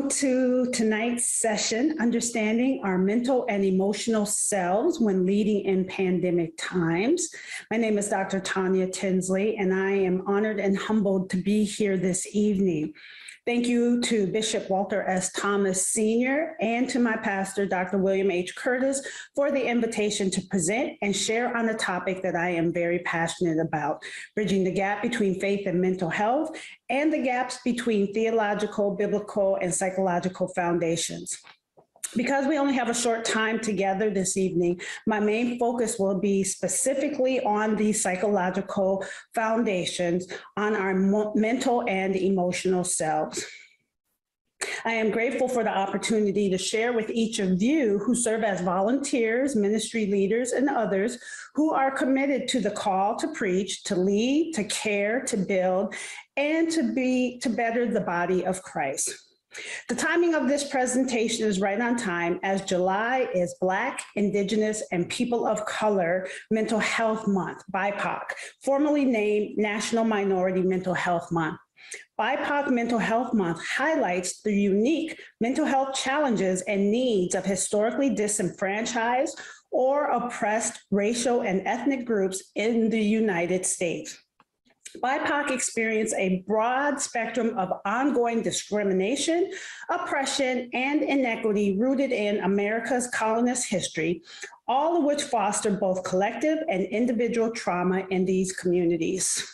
Welcome to tonight's session, Understanding Our Mental and Emotional Selves When Leading in Pandemic Times. My name is Dr. Taunya Tinsley, and I am honored and humbled to be here this evening. Thank you to Bishop Walter S. Thomas Sr. and to my pastor, Dr. William H. Curtis, for the invitation to present and share on a topic that I am very passionate about, bridging the gap between faith and mental health and the gaps between theological, biblical, and psychological foundations. Because we only have a short time together this evening, my main focus will be specifically on the psychological foundations on our mental and emotional selves. I am grateful for the opportunity to share with each of you who serve as volunteers, ministry leaders, and others who are committed to the call to preach, to lead, to care, to build, and to better the body of Christ. The timing of this presentation is right on time, as July is Black, Indigenous, and People of Color Mental Health Month, BIPOC, formerly named National Minority Mental Health Month. BIPOC Mental Health Month highlights the unique mental health challenges and needs of historically disenfranchised or oppressed racial and ethnic groups in the United States. BIPOC experience a broad spectrum of ongoing discrimination, oppression, and inequity rooted in America's colonist history, all of which foster both collective and individual trauma in these communities.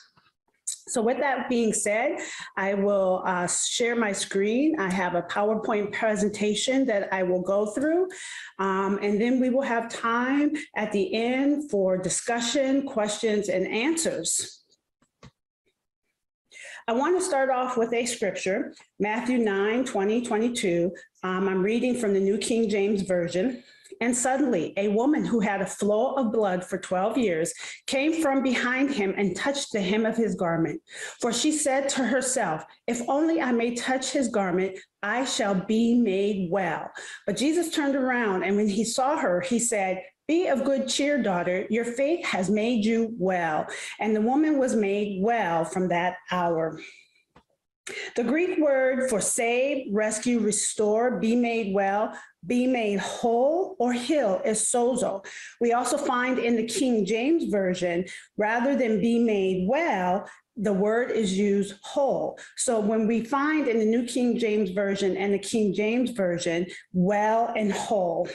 So with that being said, I will share my screen. I have a PowerPoint presentation that I will go through, and then we will have time at the end for discussion, questions, and answers. I want to start off with a scripture, Matthew 9:20-22. I'm reading from the New King James Version. And suddenly a woman who had a flow of blood for 12 years came from behind him and touched the hem of his garment. For she said to herself, if only I may touch his garment, I shall be made well. But Jesus turned around, and when he saw her, he said, be of good cheer, daughter, your faith has made you well. And the woman was made well from that hour. The Greek word for save, rescue, restore, be made well, be made whole, or heal is sozo. We also find in the King James Version, rather than be made well, the word is used whole. So when we find in the New King James Version and the King James Version, well and whole,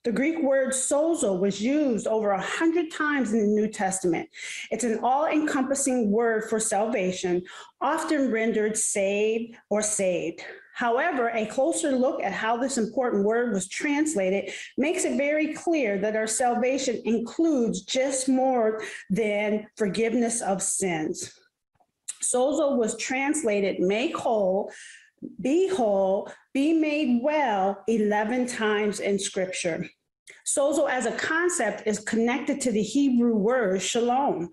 the Greek word sozo was used over 100 times in the New Testament. It's an all-encompassing word for salvation, often rendered saved or saved. However, a closer look at how this important word was translated makes it very clear that our salvation includes just more than forgiveness of sins. Sozo was translated make whole, be made well 11 times in Scripture. Sozo as a concept is connected to the Hebrew word shalom.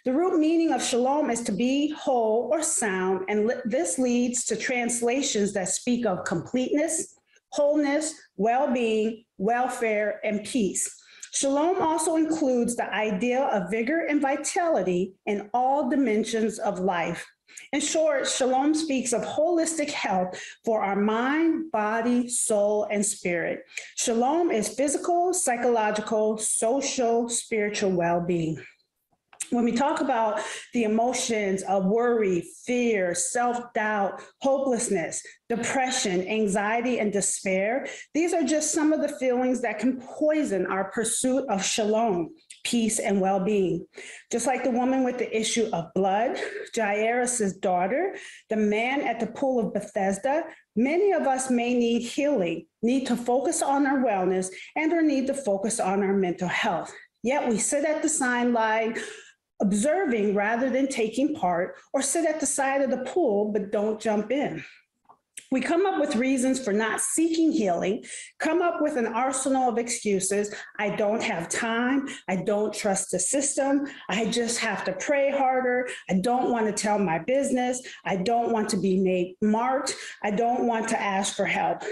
The root meaning of shalom is to be whole or sound, and this leads to translations that speak of completeness, wholeness, well-being, welfare, and peace. Shalom also includes the idea of vigor and vitality in all dimensions of life. In short, shalom speaks of holistic health for our mind, body, soul, and spirit. Shalom is physical, psychological, social, spiritual well-being. When we talk about the emotions of worry, fear, self-doubt, hopelessness, depression, anxiety, and despair, these are just some of the feelings that can poison our pursuit of shalom, peace, and well-being. Just like the woman with the issue of blood, Jairus' daughter, the man at the pool of Bethesda, many of us may need healing, need to focus on our wellness, and or need to focus on our mental health. Yet we sit at the sideline observing rather than taking part, or sit at the side of the pool but don't jump in. We come up with reasons for not seeking healing, come up with an arsenal of excuses. I don't have time. I don't trust the system. I just have to pray harder. I don't want to tell my business. I don't want to be made marked. I don't want to ask for help.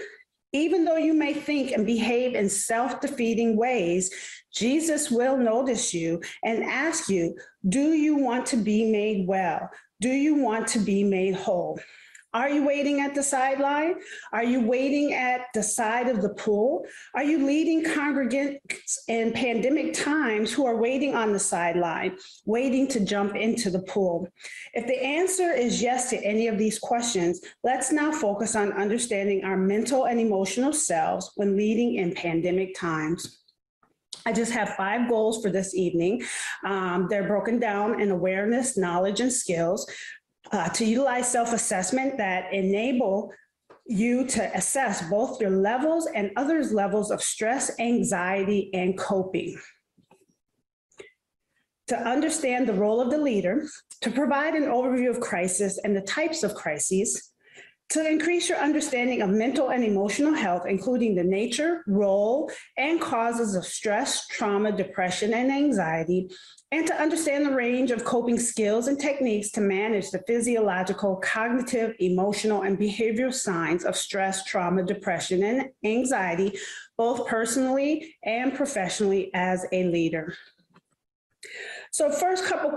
Even though you may think and behave in self-defeating ways, Jesus will notice you and ask you, do you want to be made well? Do you want to be made whole? Are you waiting at the sideline? Are you waiting at the side of the pool? Are you leading congregants in pandemic times who are waiting on the sideline, waiting to jump into the pool? If the answer is yes to any of these questions, let's now focus on understanding our mental and emotional selves when leading in pandemic times. I just have 5 goals for this evening. They're broken down in awareness, knowledge, and skills. To utilize self-assessment that enable you to assess both your levels and others' levels of stress, anxiety, and coping. To understand the role of the leader, to provide an overview of crisis and the types of crises, to increase your understanding of mental and emotional health, including the nature, role, and causes of stress, trauma, depression, and anxiety, and to understand the range of coping skills and techniques to manage the physiological, cognitive, emotional, and behavioral signs of stress, trauma, depression, and anxiety, both personally and professionally as a leader. So first couple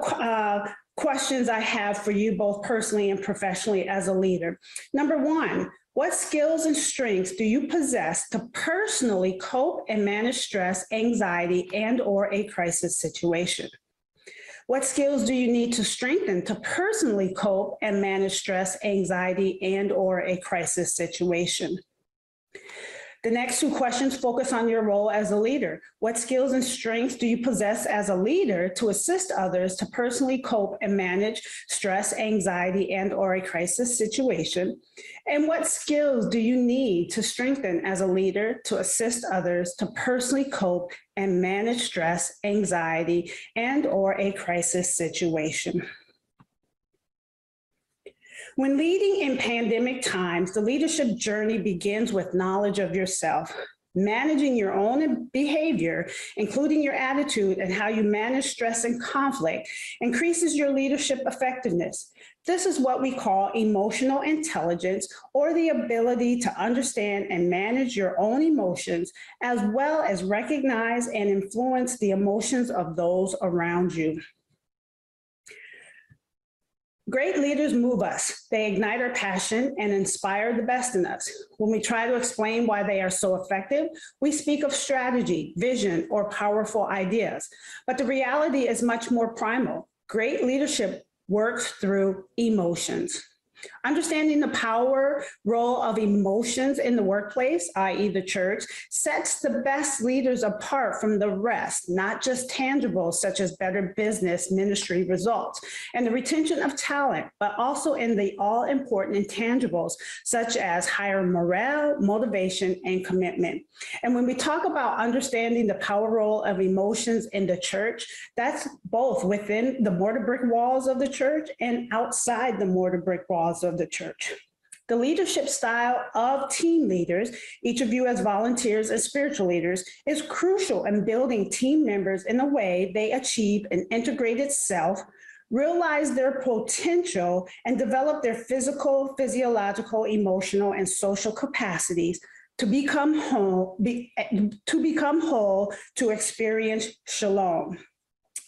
questions I have for you both personally and professionally as a leader. Number 1, what skills and strengths do you possess to personally cope and manage stress, anxiety, and/or a crisis situation? What skills do you need to strengthen to personally cope and manage stress, anxiety, and/or a crisis situation? The next 2 questions focus on your role as a leader. What skills and strengths do you possess as a leader to assist others to personally cope and manage stress, anxiety, and/or a crisis situation? And what skills do you need to strengthen as a leader to assist others to personally cope and manage stress, anxiety, and/or a crisis situation? When leading in pandemic times, the leadership journey begins with knowledge of yourself. Managing your own behavior, including your attitude and how you manage stress and conflict, increases your leadership effectiveness. This is what we call emotional intelligence, or the ability to understand and manage your own emotions, as well as recognize and influence the emotions of those around you. Great leaders move us. They ignite our passion and inspire the best in us. When we try to explain why they are so effective, we speak of strategy, vision, or powerful ideas. But the reality is much more primal. Great leadership works through emotions. Understanding the power role of emotions in the workplace, i.e. the church, sets the best leaders apart from the rest, not just tangibles such as better business ministry results and the retention of talent, but also in the all-important intangibles such as higher morale, motivation, and commitment. And when we talk about understanding the power role of emotions in the church, that's both within the mortar brick walls of the church and outside the mortar brick walls of the church. The leadership style of team leaders, each of you as volunteers and spiritual leaders, is crucial in building team members in a way they achieve an integrated self, realize their potential, and develop their physical, physiological, emotional, and social capacities to become whole, to experience shalom.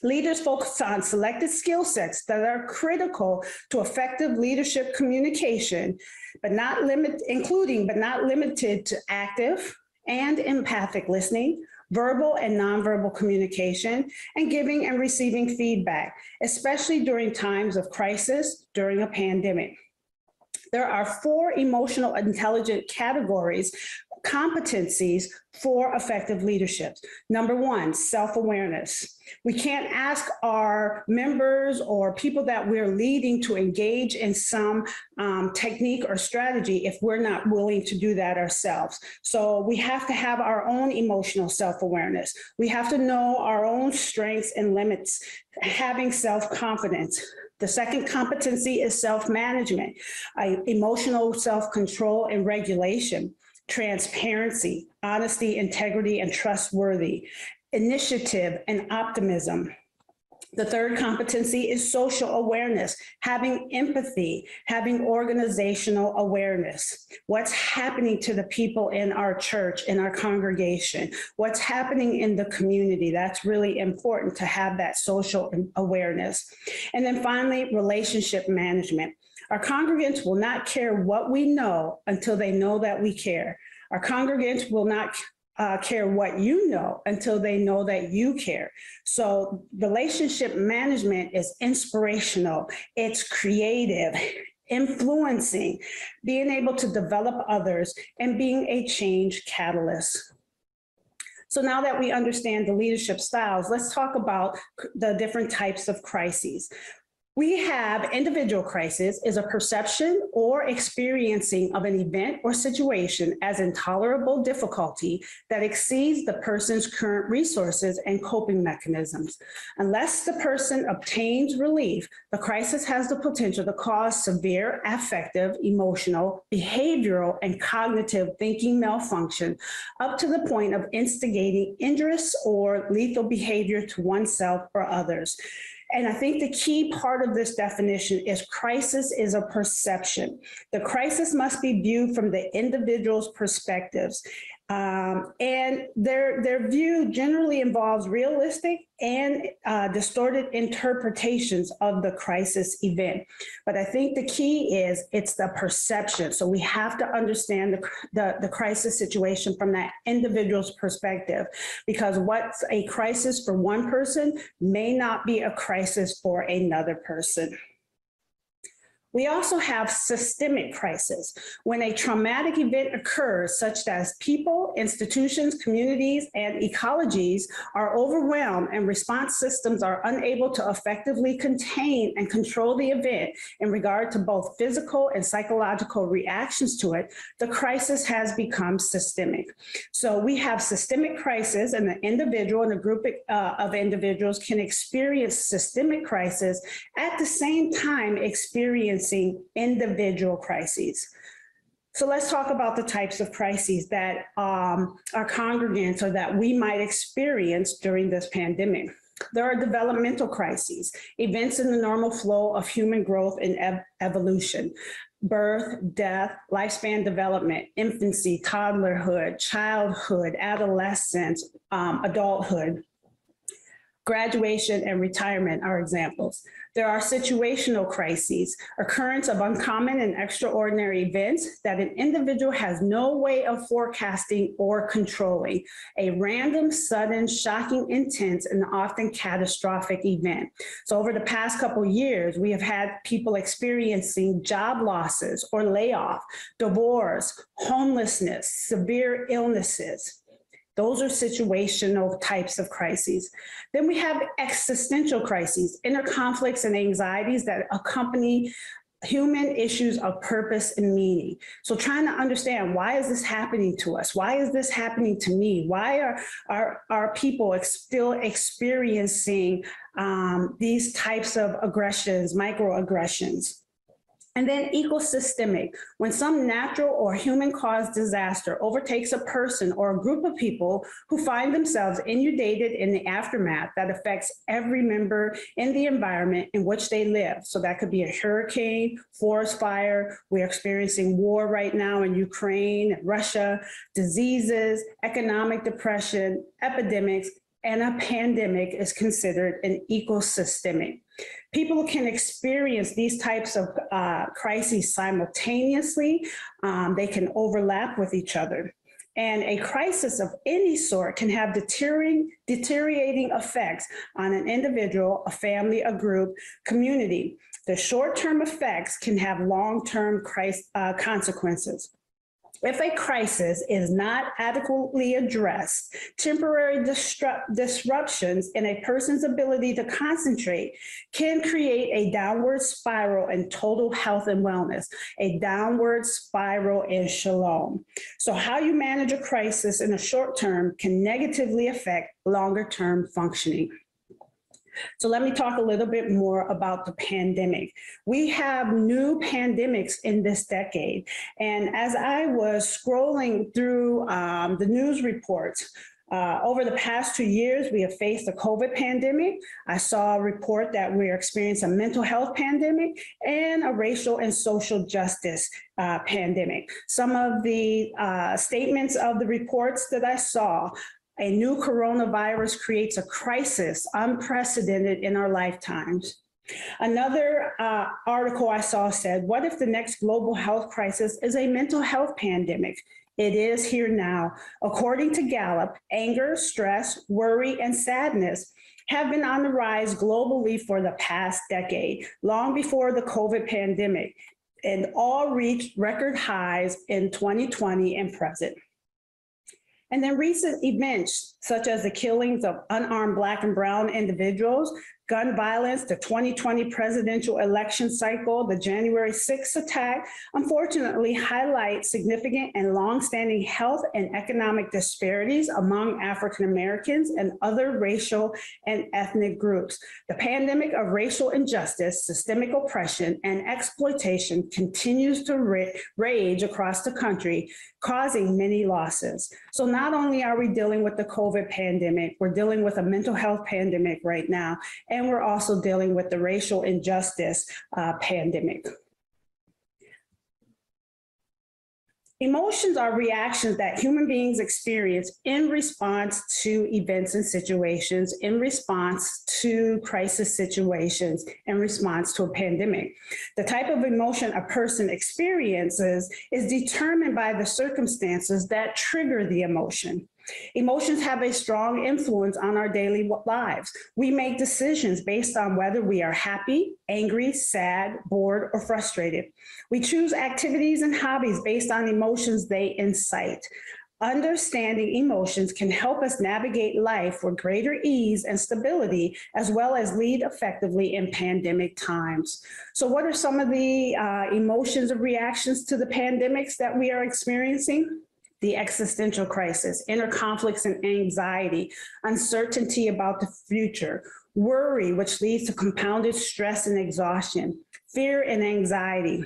Leaders focus on selected skill sets that are critical to effective leadership communication, but not limited to active and empathic listening, verbal and nonverbal communication, and giving and receiving feedback, especially during times of crisis during a pandemic. There are 4 emotional intelligence categories, competencies for effective leadership. Number 1, self-awareness. We can't ask our members or people that we're leading to engage in some technique or strategy if we're not willing to do that ourselves. So we have to have our own emotional self-awareness. We have to know our own strengths and limits, having self-confidence. The second competency is self-management, emotional self-control and regulation, transparency, honesty, integrity, and trustworthy, initiative, and optimism. The third competency is social awareness, having empathy, having organizational awareness. What's happening to the people in our church, in our congregation? What's happening in the community? That's really important to have that social awareness. And then finally, relationship management. Our congregants will not care what we know until they know that we care. Our congregants will not care what you know until they know that you care. So relationship management is inspirational, it's creative, influencing, being able to develop others, and being a change catalyst. So now that we understand the leadership styles, let's talk about the different types of crises. We have individual crisis is a perception or experiencing of an event or situation as intolerable difficulty that exceeds the person's current resources and coping mechanisms. Unless the person obtains relief, the crisis has the potential to cause severe affective, emotional, behavioral, and cognitive thinking malfunction up to the point of instigating injurious or lethal behavior to oneself or others. And I think the key part of this definition is crisis is a perception. The crisis must be viewed from the individual's perspectives. And their view generally involves realistic and distorted interpretations of the crisis event. But I think the key is it's the perception. So we have to understand the crisis situation from that individual's perspective, because what's a crisis for one person may not be a crisis for another person. We also have systemic crisis, when a traumatic event occurs, such as people, institutions, communities, and ecologies are overwhelmed and response systems are unable to effectively contain and control the event in regard to both physical and psychological reactions to it. The crisis has become systemic. So we have systemic crisis, and the individual and a group of individuals can experience systemic crisis at the same time experiencing individual crises. So let's talk about the types of crises that our congregants or that we might experience during this pandemic. There are developmental crises, events in the normal flow of human growth and evolution. Birth, death, lifespan development, infancy, toddlerhood, childhood, adolescence, adulthood. Graduation and retirement are examples. There are situational crises, occurrence of uncommon and extraordinary events that an individual has no way of forecasting or controlling. A random, sudden, shocking, intense, and often catastrophic event. So over the past couple of years, we have had people experiencing job losses or layoff, divorce, homelessness, severe illnesses. Those are situational types of crises. Then we have existential crises, inner conflicts and anxieties that accompany human issues of purpose and meaning. So trying to understand, why is this happening to us? Why is this happening to me? Why are people still experiencing these types of aggressions, microaggressions? And then ecosystemic, when some natural or human-caused disaster overtakes a person or a group of people who find themselves inundated in the aftermath that affects every member in the environment in which they live. So that could be a hurricane, forest fire. We're experiencing war right now in Ukraine, Russia, diseases, economic depression, epidemics, and a pandemic is considered an ecosystemic. People can experience these types of crises simultaneously. They can overlap with each other. And a crisis of any sort can have deteriorating effects on an individual, a family, a group, community. The short-term effects can have long-term consequences. If a crisis is not adequately addressed, temporary disruptions in a person's ability to concentrate can create a downward spiral in total health and wellness, a downward spiral in shalom. So how you manage a crisis in the short term can negatively affect longer term functioning. So let me talk a little bit more about the pandemic. We have new pandemics in this decade. And as I was scrolling through the news reports, over the past 2 years, we have faced a COVID pandemic. I saw a report that we're experiencing a mental health pandemic and a racial and social justice pandemic. Some of the statements of the reports that I saw: a new coronavirus creates a crisis unprecedented in our lifetimes. Another article I saw said, what if the next global health crisis is a mental health pandemic? It is here now. According to Gallup, anger, stress, worry, and sadness have been on the rise globally for the past decade, long before the COVID pandemic, and all reached record highs in 2020 and present. And then recent events, such as the killings of unarmed Black and Brown individuals, gun violence, the 2020 presidential election cycle, the January 6th attack, unfortunately highlight significant and longstanding health and economic disparities among African Americans and other racial and ethnic groups. The pandemic of racial injustice, systemic oppression, and exploitation continues to rage across the country, causing many losses. So not only are we dealing with the COVID pandemic, we're dealing with a mental health pandemic right now, and we're also dealing with the racial injustice pandemic. Emotions are reactions that human beings experience in response to events and situations, in response to crisis situations, in response to a pandemic. The type of emotion a person experiences is determined by the circumstances that trigger the emotion. Emotions have a strong influence on our daily lives. We make decisions based on whether we are happy, angry, sad, bored, or frustrated. We choose activities and hobbies based on emotions they incite. Understanding emotions can help us navigate life with greater ease and stability, as well as lead effectively in pandemic times. So what are some of the emotions or reactions to the pandemics that we are experiencing? The existential crisis, inner conflicts and anxiety, uncertainty about the future, worry, which leads to compounded stress and exhaustion, fear and anxiety,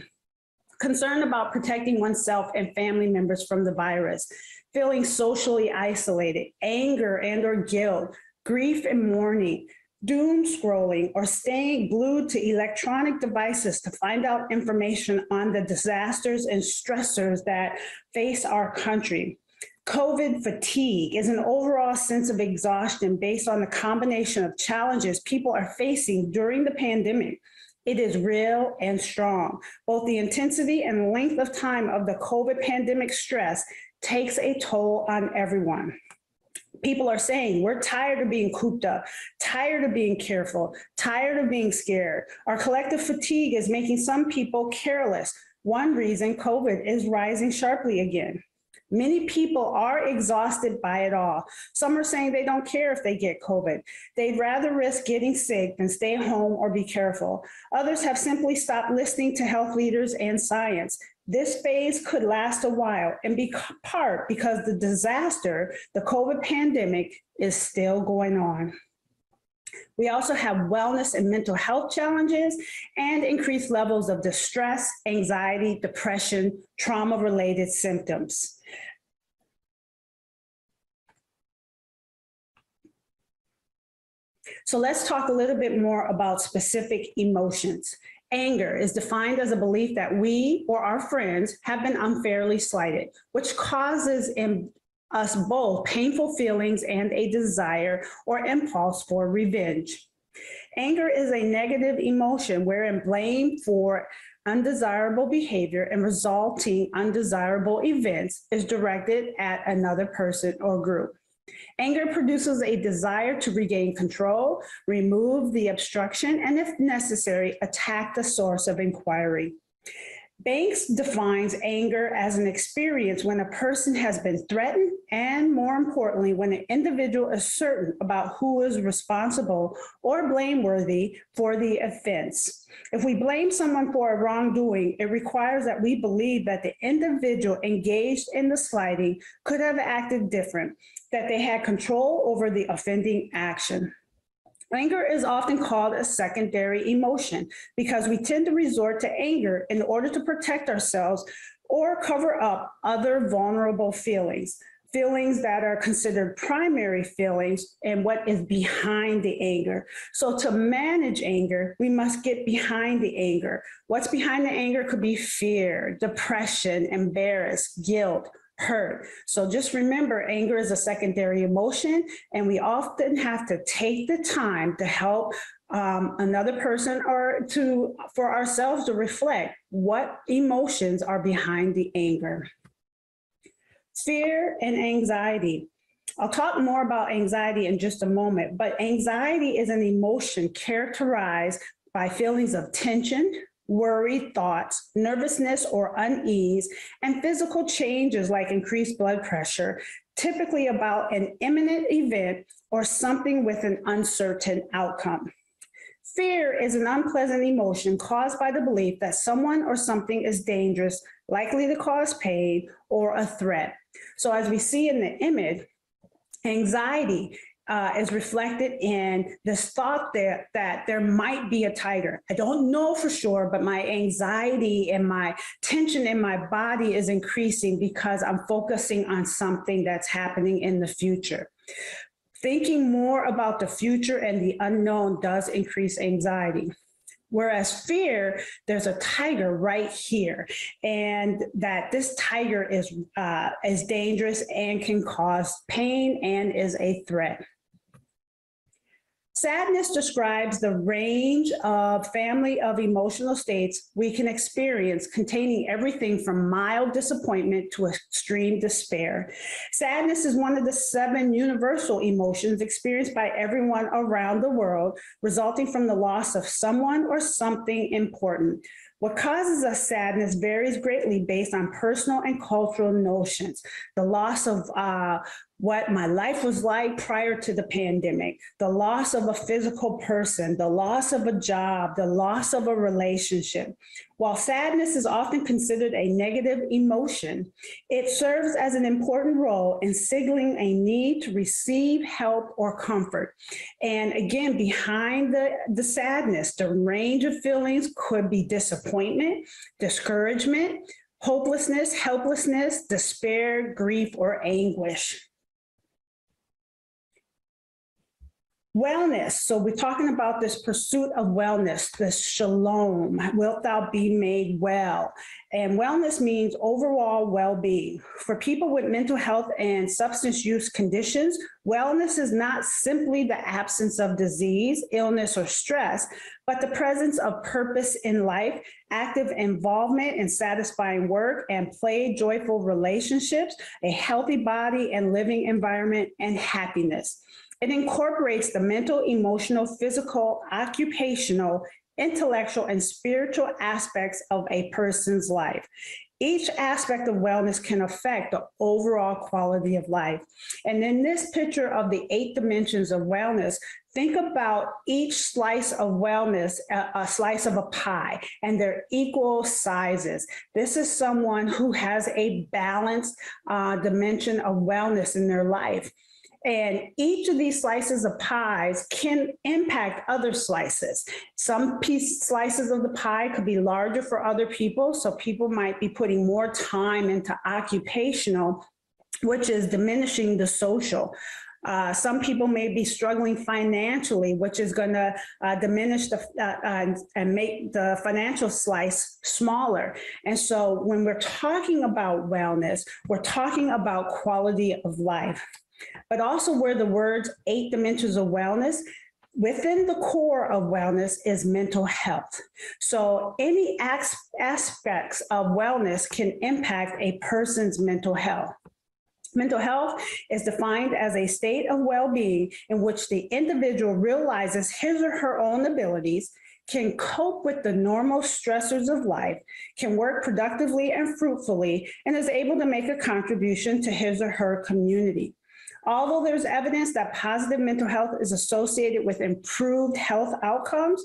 concern about protecting oneself and family members from the virus, feeling socially isolated, anger and or guilt, grief and mourning, doom scrolling, or staying glued to electronic devices to find out information on the disasters and stressors that face our country. COVID fatigue is an overall sense of exhaustion based on the combination of challenges people are facing during the pandemic. It is real and strong. Both the intensity and length of time of the COVID pandemic stress takes a toll on everyone. People are saying, we're tired of being cooped up, tired of being careful, tired of being scared. Our collective fatigue is making some people careless. One reason COVID is rising sharply again. Many people are exhausted by it all. Some are saying they don't care if they get COVID. They'd rather risk getting sick than stay home or be careful. Others have simply stopped listening to health leaders and science. This phase could last a while, and be part because the disaster, the COVID pandemic, is still going on. We also have wellness and mental health challenges and increased levels of distress, anxiety, depression, trauma-related symptoms. So let's talk a little bit more about specific emotions. Anger is defined as a belief that we or our friends have been unfairly slighted, which causes in us both painful feelings and a desire or impulse for revenge. Anger is a negative emotion wherein blame for undesirable behavior and resulting undesirable events is directed at another person or group. Anger produces a desire to regain control, remove the obstruction, and if necessary, attack the source of inquiry. Banks defines anger as an experience when a person has been threatened and, more importantly, when an individual is certain about who is responsible or blameworthy for the offense. If we blame someone for a wrongdoing, it requires that we believe that the individual engaged in the slighting could have acted different, that they had control over the offending action. Anger is often called a secondary emotion because we tend to resort to anger in order to protect ourselves or cover up other vulnerable feelings, feelings that are considered primary feelings and what is behind the anger. So to manage anger, we must get behind the anger. What's behind the anger could be fear, depression, embarrassment, guilt, hurt. So just remember, anger is a secondary emotion, and we often have to take the time to help another person, or for ourselves to reflect what emotions are behind the anger. Fear and anxiety. I'll talk more about anxiety in just a moment, but anxiety is an emotion characterized by feelings of tension, worry, thoughts, nervousness or unease, and physical changes like increased blood pressure, typically about an imminent event or something with an uncertain outcome. Fear is an unpleasant emotion caused by the belief that someone or something is dangerous, likely to cause pain, or a threat. So as we see in the image, anxiety is reflected in this thought that there might be a tiger. I don't know for sure, but my anxiety and my tension in my body is increasing because I'm focusing on something that's happening in the future. Thinking more about the future and the unknown does increase anxiety. Whereas fear, there's a tiger right here, and that this tiger is dangerous and can cause pain and is a threat. Sadness describes the range of family of emotional states we can experience, containing everything from mild disappointment to extreme despair. Sadness is one of the 7 universal emotions experienced by everyone around the world, resulting from the loss of someone or something important. What causes us sadness varies greatly based on personal and cultural notions. The loss of what my life was like prior to the pandemic, the loss of a physical person, the loss of a job, the loss of a relationship. While sadness is often considered a negative emotion, it serves as an important role in signaling a need to receive help or comfort. And again, behind the sadness, the range of feelings could be disappointment, discouragement, hopelessness, helplessness, despair, grief, or anguish. Wellness. So we're talking about this pursuit of wellness, this shalom, wilt thou be made well. And wellness means overall well-being. For people with mental health and substance use conditions, wellness is not simply the absence of disease, illness, or stress, but the presence of purpose in life, active involvement in satisfying work and play, joyful relationships, a healthy body and living environment, and happiness. It incorporates the mental, emotional, physical, occupational, intellectual, and spiritual aspects of a person's life. Each aspect of wellness can affect the overall quality of life. And in this picture of the 8 dimensions of wellness, think about each slice of wellness, a slice of a pie, and they're equal sizes. This is someone who has a balanced dimension of wellness in their life. And each of these slices of pies can impact other slices. Some slices of the pie could be larger for other people. So people might be putting more time into occupational, which is diminishing the social. Some people may be struggling financially, which is going to diminish and make the financial slice smaller. And so when we're talking about wellness, we're talking about quality of life. But also where the words 8 dimensions of wellness, within the core of wellness is mental health. So any aspects of wellness can impact a person's mental health. Mental health is defined as a state of well-being in which the individual realizes his or her own abilities, can cope with the normal stressors of life, can work productively and fruitfully, and is able to make a contribution to his or her community. Although there's evidence that positive mental health is associated with improved health outcomes,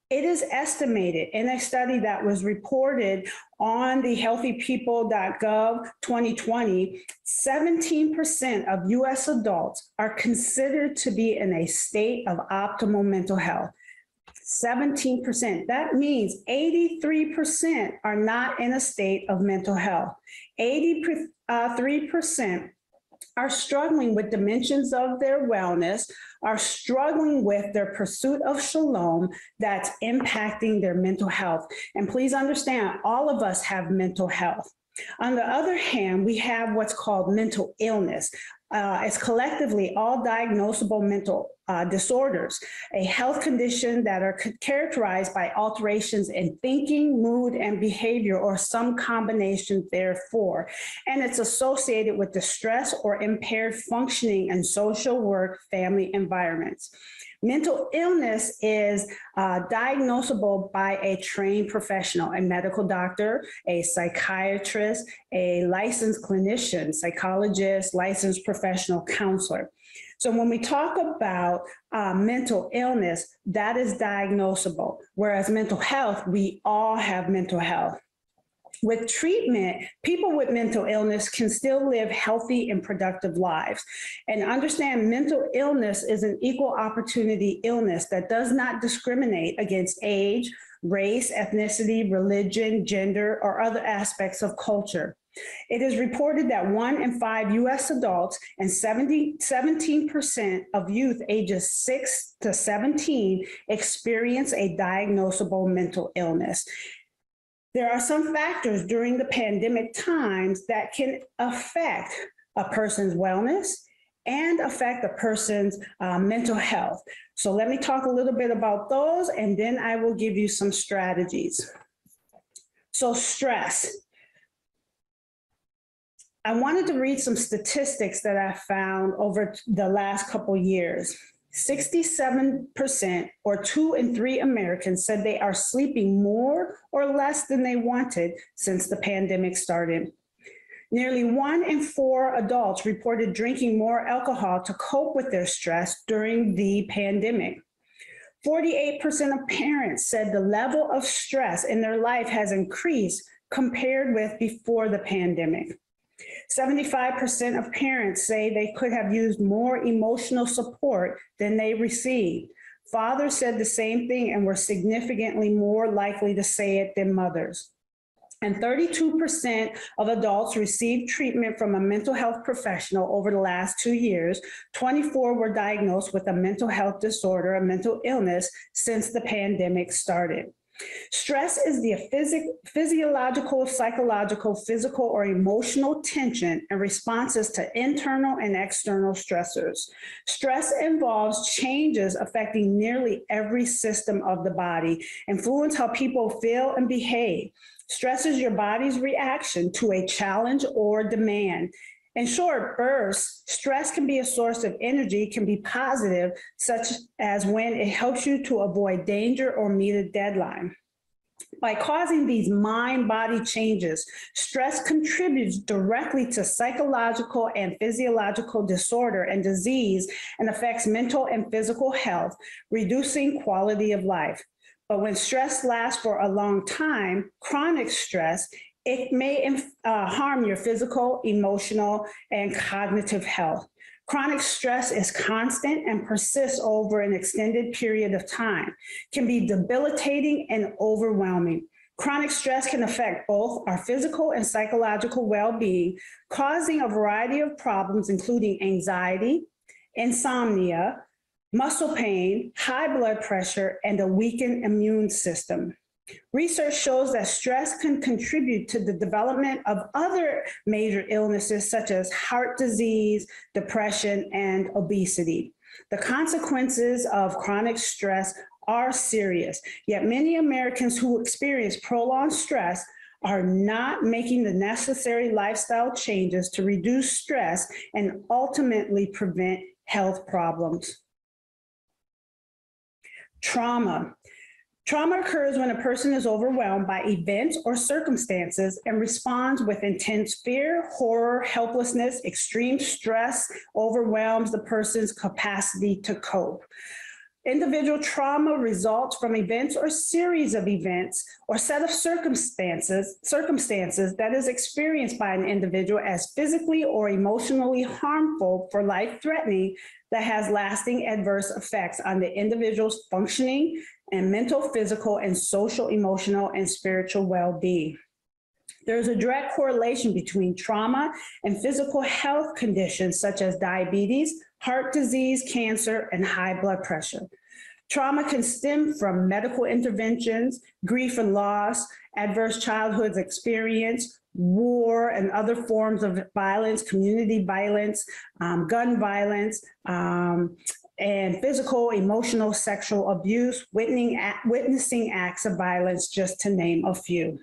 it is estimated in a study that was reported on the healthypeople.gov 2020, 17% of US adults are considered to be in a state of optimal mental health. 17%. That means 83% are not in a state of mental health. 83% are struggling with dimensions of their wellness, are struggling with their pursuit of shalom that's impacting their mental health. And please understand, all of us have mental health. On the other hand, we have what's called mental illness. It's collectively all diagnosable mental disorders, a health condition that are characterized by alterations in thinking, mood, and behavior, or some combination therefore. And it's associated with distress or impaired functioning in social, work, family environments. Mental illness is diagnosable by a trained professional, a medical doctor, a psychiatrist, a licensed clinician, psychologist, licensed professional counselor. So when we talk about mental illness, that is diagnosable, whereas mental health, we all have mental health. With treatment, people with mental illness can still live healthy and productive lives. And understand mental illness is an equal opportunity illness that does not discriminate against age, race, ethnicity, religion, gender, or other aspects of culture. It is reported that 1 in 5 US adults and 17% of youth ages 6 to 17 experience a diagnosable mental illness. There are some factors during the pandemic times that can affect a person's wellness and affect a person's mental health. So let me talk a little bit about those, and then I will give you some strategies. So stress. I wanted to read some statistics that I found over the last couple years. 67%, or 2 in 3 Americans, said they are sleeping more or less than they wanted since the pandemic started. Nearly 1 in 4 adults reported drinking more alcohol to cope with their stress during the pandemic. 48% of parents said the level of stress in their life has increased compared with before the pandemic. 75% of parents say they could have used more emotional support than they received. Fathers said the same thing and were significantly more likely to say it than mothers. And 32% of adults received treatment from a mental health professional over the last 2 years. 24 were diagnosed with a mental health disorder, a mental illness, since the pandemic started. Stress is the physiological, psychological, physical, or emotional tension and responses to internal and external stressors. Stress involves changes affecting nearly every system of the body, influence how people feel and behave. Stress is your body's reaction to a challenge or demand. In short bursts, stress can be a source of energy, can be positive, such as when it helps you to avoid danger or meet a deadline. By causing these mind-body changes, stress contributes directly to psychological and physiological disorder and disease and affects mental and physical health, reducing quality of life. But when stress lasts for a long time, chronic stress, it may harm your physical, emotional, and cognitive health. Chronic stress is constant and persists over an extended period of time, can be debilitating and overwhelming. Chronic stress can affect both our physical and psychological well-being, causing a variety of problems, including anxiety, insomnia, muscle pain, high blood pressure, and a weakened immune system. Research shows that stress can contribute to the development of other major illnesses such as heart disease, depression, and obesity. The consequences of chronic stress are serious, yet many Americans who experience prolonged stress are not making the necessary lifestyle changes to reduce stress and ultimately prevent health problems. Trauma. Trauma occurs when a person is overwhelmed by events or circumstances and responds with intense fear, horror, helplessness. Extreme stress overwhelms the person's capacity to cope. Individual trauma results from events or series of events or set of circumstances that is experienced by an individual as physically or emotionally harmful for life-threatening, that has lasting adverse effects on the individual's functioning and mental, physical, and social, emotional, and spiritual well-being. There's a direct correlation between trauma and physical health conditions such as diabetes, heart disease, cancer, and high blood pressure. Trauma can stem from medical interventions, grief and loss, adverse childhood experience, war and other forms of violence, community violence, gun violence, and physical, emotional, sexual abuse, witnessing acts of violence, just to name a few.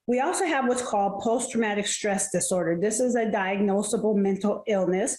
We also have what's called post-traumatic stress disorder. This is a diagnosable mental illness,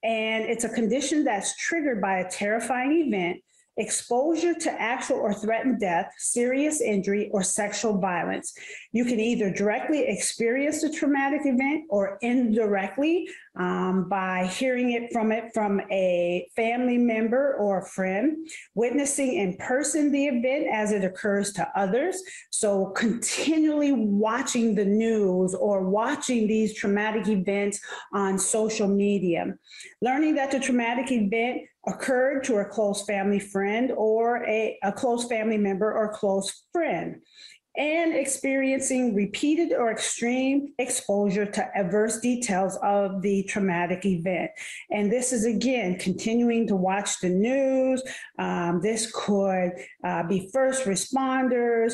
and it's a condition that's triggered by a terrifying event, exposure to actual or threatened death, serious injury, or sexual violence. You can either directly experience the traumatic event or indirectly by hearing it from a family member or a friend, witnessing in person the event as it occurs to others. So continually watching the news or watching these traumatic events on social media. Learning that the traumatic event occurred to a close family friend or a close family member or close friend, and experiencing repeated or extreme exposure to adverse details of the traumatic event. And this is, again, continuing to watch the news. This could be first responders,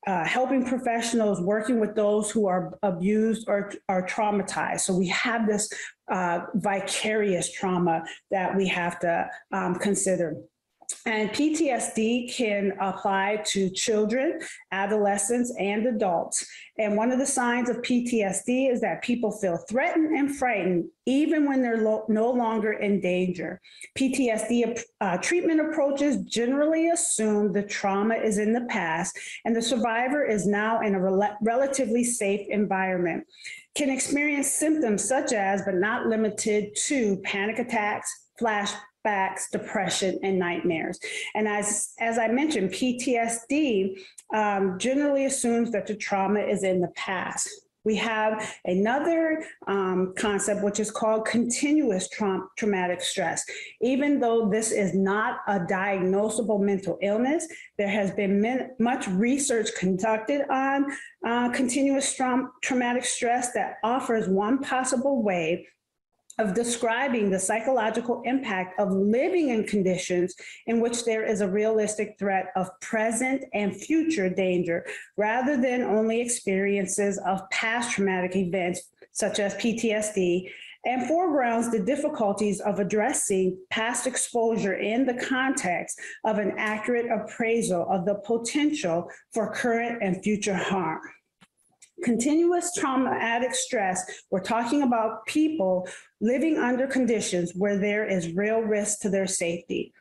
helping professionals, working with those who are abused or are traumatized. So we have this vicarious trauma that we have to consider. And PTSD can apply to children, adolescents, and adults. And one of the signs of PTSD is that people feel threatened and frightened even when they're no longer in danger. PTSD treatment approaches generally assume the trauma is in the past and the survivor is now in a relatively safe environment. Can experience symptoms such as, but not limited to, panic attacks, flashbacks, depression, and nightmares. And as I mentioned, PTSD generally assumes that the trauma is in the past. We have another concept, which is called continuous traumatic stress. Even though this is not a diagnosable mental illness, there has been much research conducted on continuous traumatic stress that offers one possible way of describing the psychological impact of living in conditions in which there is a realistic threat of present and future danger, rather than only experiences of past traumatic events, such as PTSD, and foregrounds the difficulties of addressing past exposure in the context of an accurate appraisal of the potential for current and future harm. Continuous traumatic stress, we're talking about people living under conditions where there is real risk to their safety.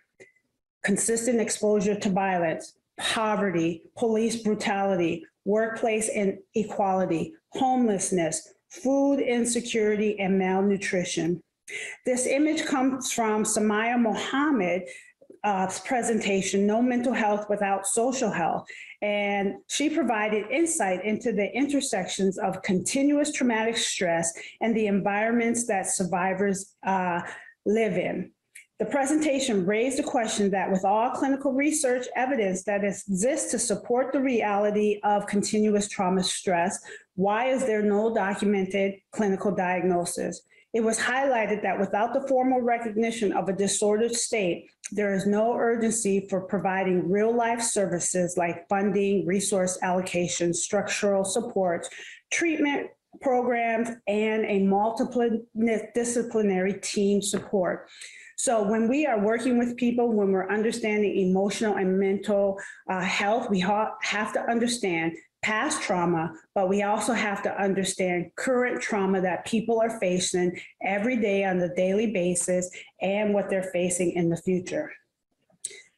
Consistent exposure to violence, poverty, police brutality, workplace inequality, homelessness, food insecurity, and malnutrition. This image comes from Samaya Mohammad's presentation, No Mental Health Without Social Health. And she provided insight into the intersections of continuous traumatic stress and the environments that survivors live in. The presentation raised a question that with all clinical research evidence that exists to support the reality of continuous trauma stress, why is there no documented clinical diagnosis? It was highlighted that without the formal recognition of a disordered state, there is no urgency for providing real-life services like funding, resource allocation, structural support, treatment programs, and a multidisciplinary team support. So when we are working with people, when we're understanding emotional and mental health, we have to understand past trauma, but we also have to understand current trauma that people are facing every day on a daily basis and what they're facing in the future.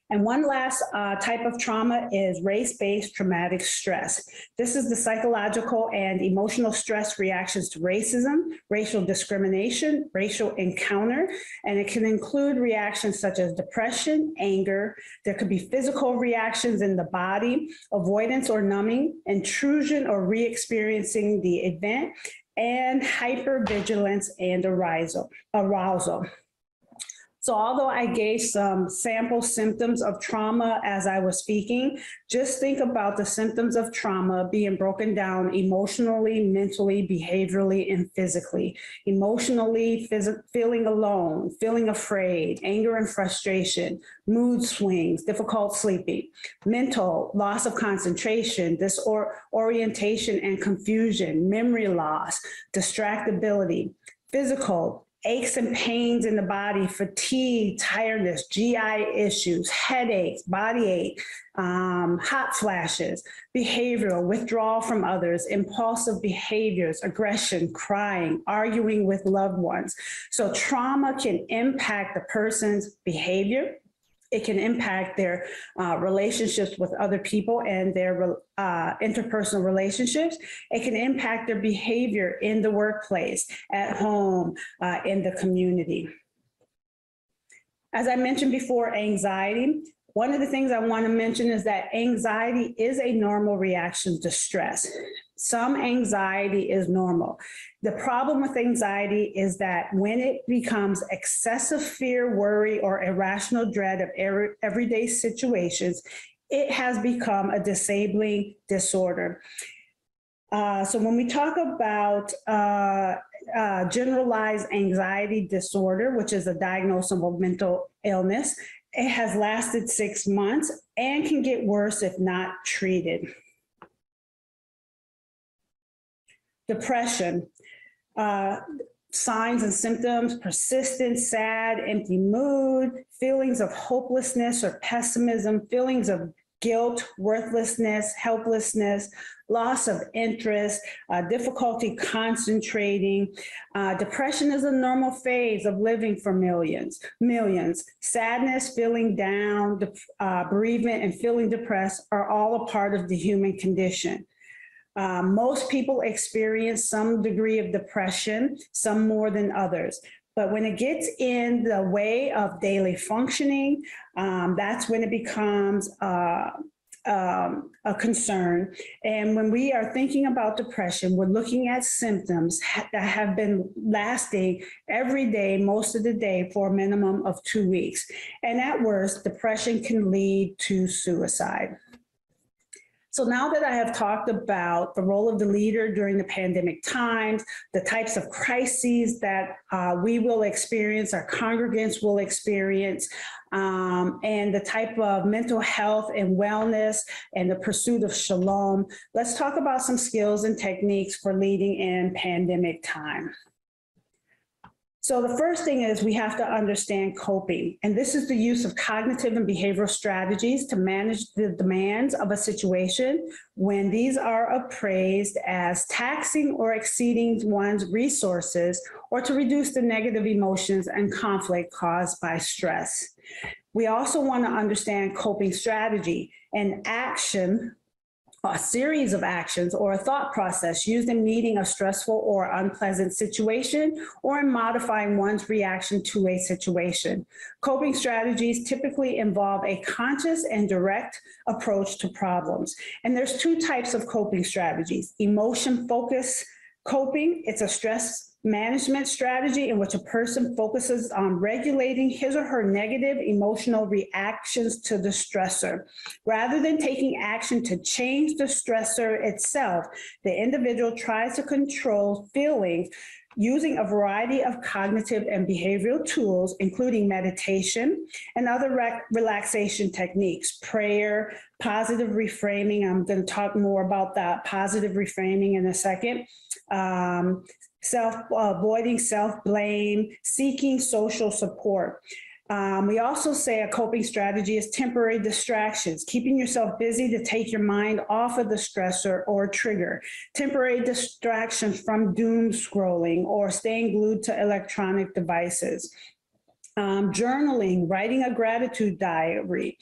And one last type of trauma is race-based traumatic stress. This is the psychological and emotional stress reactions to racism, racial discrimination, racial encounter, and it can include reactions such as depression, anger. There could be physical reactions in the body, avoidance or numbing, intrusion or re-experiencing the event, and hypervigilance and arousal. So although I gave some sample symptoms of trauma as I was speaking, just think about the symptoms of trauma being broken down emotionally, mentally, behaviorally, and physically. Emotionally, feeling alone, feeling afraid, anger and frustration, mood swings, difficult sleeping. Mental, loss of concentration, disorientation and confusion, memory loss, distractibility. Physical, aches and pains in the body, fatigue, tiredness, GI issues, headaches, body ache, hot flashes, behavioral, withdrawal from others, impulsive behaviors, aggression, crying, arguing with loved ones. So trauma can impact the person's behavior. It can impact their relationships with other people and their interpersonal relationships. It can impact their behavior in the workplace, at home, in the community. As I mentioned before, anxiety. One of the things I want to mention is that anxiety is a normal reaction to stress. Some anxiety is normal. The problem with anxiety is that when it becomes excessive fear, worry, or irrational dread of everyday situations, it has become a disabling disorder. So when we talk about generalized anxiety disorder, which is a diagnosis of a mental illness, it has lasted 6 months and can get worse if not treated. Depression, signs and symptoms: persistent, sad, empty mood, feelings of hopelessness or pessimism, feelings of guilt, worthlessness, helplessness, loss of interest, difficulty concentrating. Depression is a normal phase of living for millions. Sadness, feeling down, bereavement, and feeling depressed are all a part of the human condition. Most people experience some degree of depression, some more than others. But when it gets in the way of daily functioning, that's when it becomes a concern. And when we are thinking about depression, we're looking at symptoms that have been lasting every day, most of the day, for a minimum of 2 weeks. And at worst, depression can lead to suicide. So now that I have talked about the role of the leader during the pandemic times, the types of crises that we will experience, our congregants will experience, and the type of mental health and wellness and the pursuit of shalom, let's talk about some skills and techniques for leading in pandemic time. So the first thing is we have to understand coping. And this is the use of cognitive and behavioral strategies to manage the demands of a situation when these are appraised as taxing or exceeding one's resources, or to reduce the negative emotions and conflict caused by stress. We also want to understand coping strategy and action, a series of actions or a thought process used in meeting a stressful or unpleasant situation or in modifying one's reaction to a situation. Coping strategies typically involve a conscious and direct approach to problems. And there's 2 types of coping strategies: emotion-focused coping. It's a stress management strategy in which a person focuses on regulating his or her negative emotional reactions to the stressor. Rather than taking action to change the stressor itself, the individual tries to control feelings using a variety of cognitive and behavioral tools, including meditation and other relaxation techniques, prayer, positive reframing. I'm going to talk more about that positive reframing in a second. Avoiding self-blame, seeking social support. We also say a coping strategy is temporary distractions, keeping yourself busy to take your mind off of the stressor or trigger, temporary distractions from doom scrolling or staying glued to electronic devices. Journaling, writing a gratitude diary,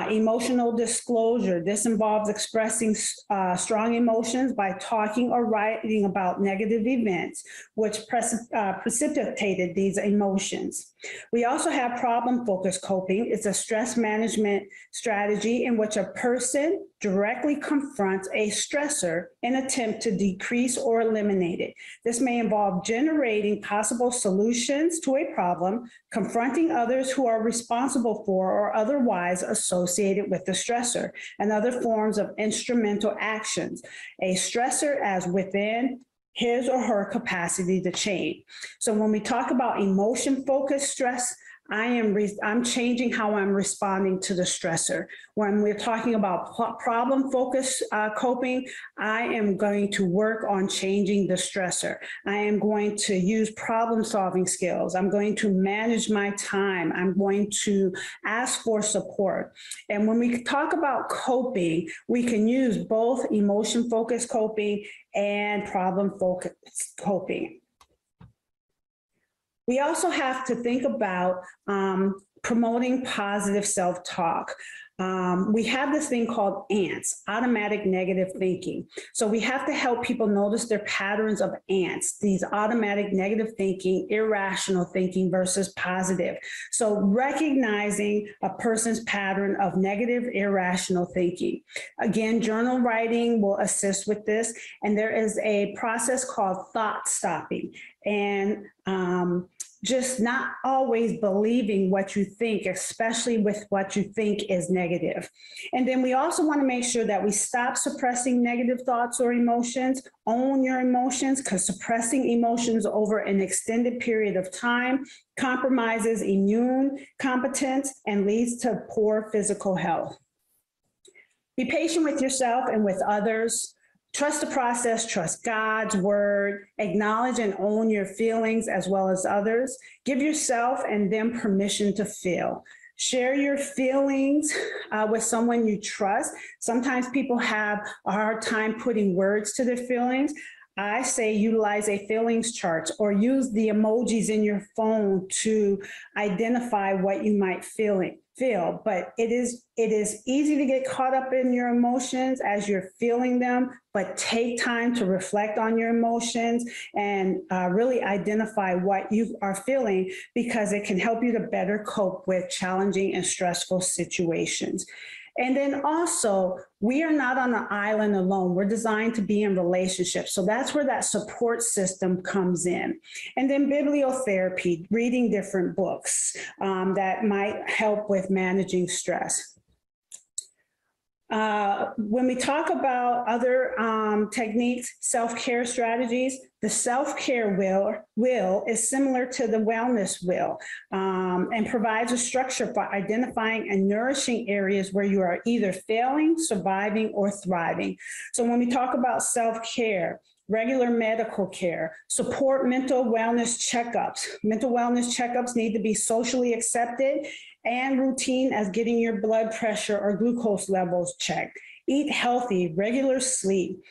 emotional disclosure. This involves expressing strong emotions by talking or writing about negative events which precipitated these emotions. We also have problem-focused coping. It's a stress management strategy in which a person directly confronts a stressor in an attempt to decrease or eliminate it. This may involve generating possible solutions to a problem, confronting others who are responsible for or otherwise associated with the stressor, and other forms of instrumental actions. A stressor as within his or her capacity to change. So when we talk about emotion-focused stress I'm changing how I'm responding to the stressor. When we're talking about problem focused coping, I am going to work on changing the stressor. I am going to use problem solving skills. I'm going to manage my time. I'm going to ask for support. And when we talk about coping, we can use both emotion focused coping and problem focused coping. We also have to think about promoting positive self-talk. We have this thing called ANTS, automatic negative thinking. So we have to help people notice their patterns of ANTS, these automatic negative thinking, irrational thinking versus positive. So recognizing a person's pattern of negative, irrational thinking. Again, journal writing will assist with this. And there is a process called thought stopping. And just not always believing what you think, especially with what you think is negative. And then we also want to make sure that we stop suppressing negative thoughts or emotions, own your emotions, because suppressing emotions over an extended period of time compromises immune competence and leads to poor physical health. Be patient with yourself and with others. Trust the process, trust God's word, acknowledge and own your feelings as well as others. Give yourself and them permission to feel. Share your feelings with someone you trust. Sometimes people have a hard time putting words to their feelings. I say utilize a feelings chart or use the emojis in your phone to identify what you might feel. But it is easy to get caught up in your emotions as you're feeling them, but take time to reflect on your emotions and really identify what you are feeling, because it can help you to better cope with challenging and stressful situations. And then also, we are not on an island alone. We're designed to be in relationships. So that's where that support system comes in. And then bibliotherapy, reading different books that might help with managing stress. When we talk about other techniques, self-care strategies, the self-care wheel is similar to the wellness wheel and provides a structure for identifying and nourishing areas where you are either failing, surviving, or thriving. So when we talk about self-care, regular medical care, support mental wellness checkups. Mental wellness checkups need to be socially accepted and routine as getting your blood pressure or glucose levels checked. Eat healthy, regular sleep.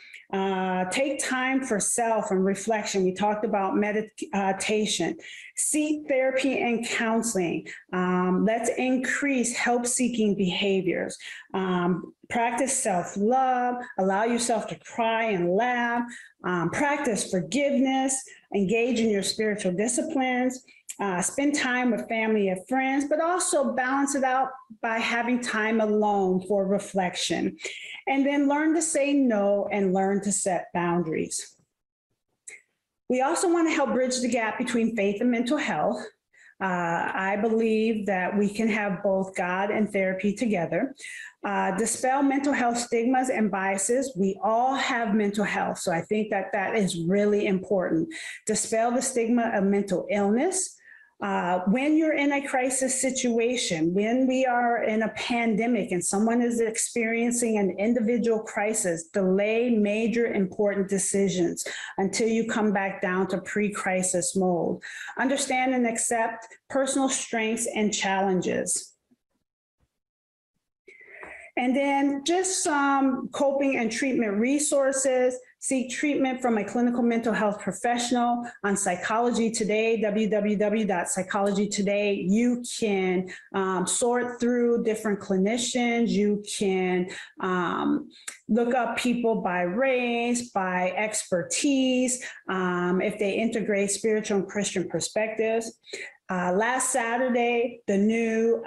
Take time for self and reflection. We talked about meditation. Seek therapy and counseling. Let's increase help-seeking behaviors. Practice self-love. Allow yourself to cry and laugh. Practice forgiveness. Engage in your spiritual disciplines. Spend time with family and friends, but also balance it out by having time alone for reflection. And then learn to say no and learn to set boundaries. We also want to help bridge the gap between faith and mental health. I believe that we can have both God and therapy together. Dispel mental health stigmas and biases. We all have mental health, so I think that that is really important. Dispel the stigma of mental illness. When you're in a crisis situation, when we are in a pandemic and someone is experiencing an individual crisis, delay major important decisions until you come back down to pre-crisis mode. Understand and accept personal strengths and challenges. And then just some coping and treatment resources. Seek treatment from a clinical mental health professional. On Psychology Today, www.psychologytoday, you can sort through different clinicians. You can look up people by race, by expertise, if they integrate spiritual and Christian perspectives. Last Saturday, the new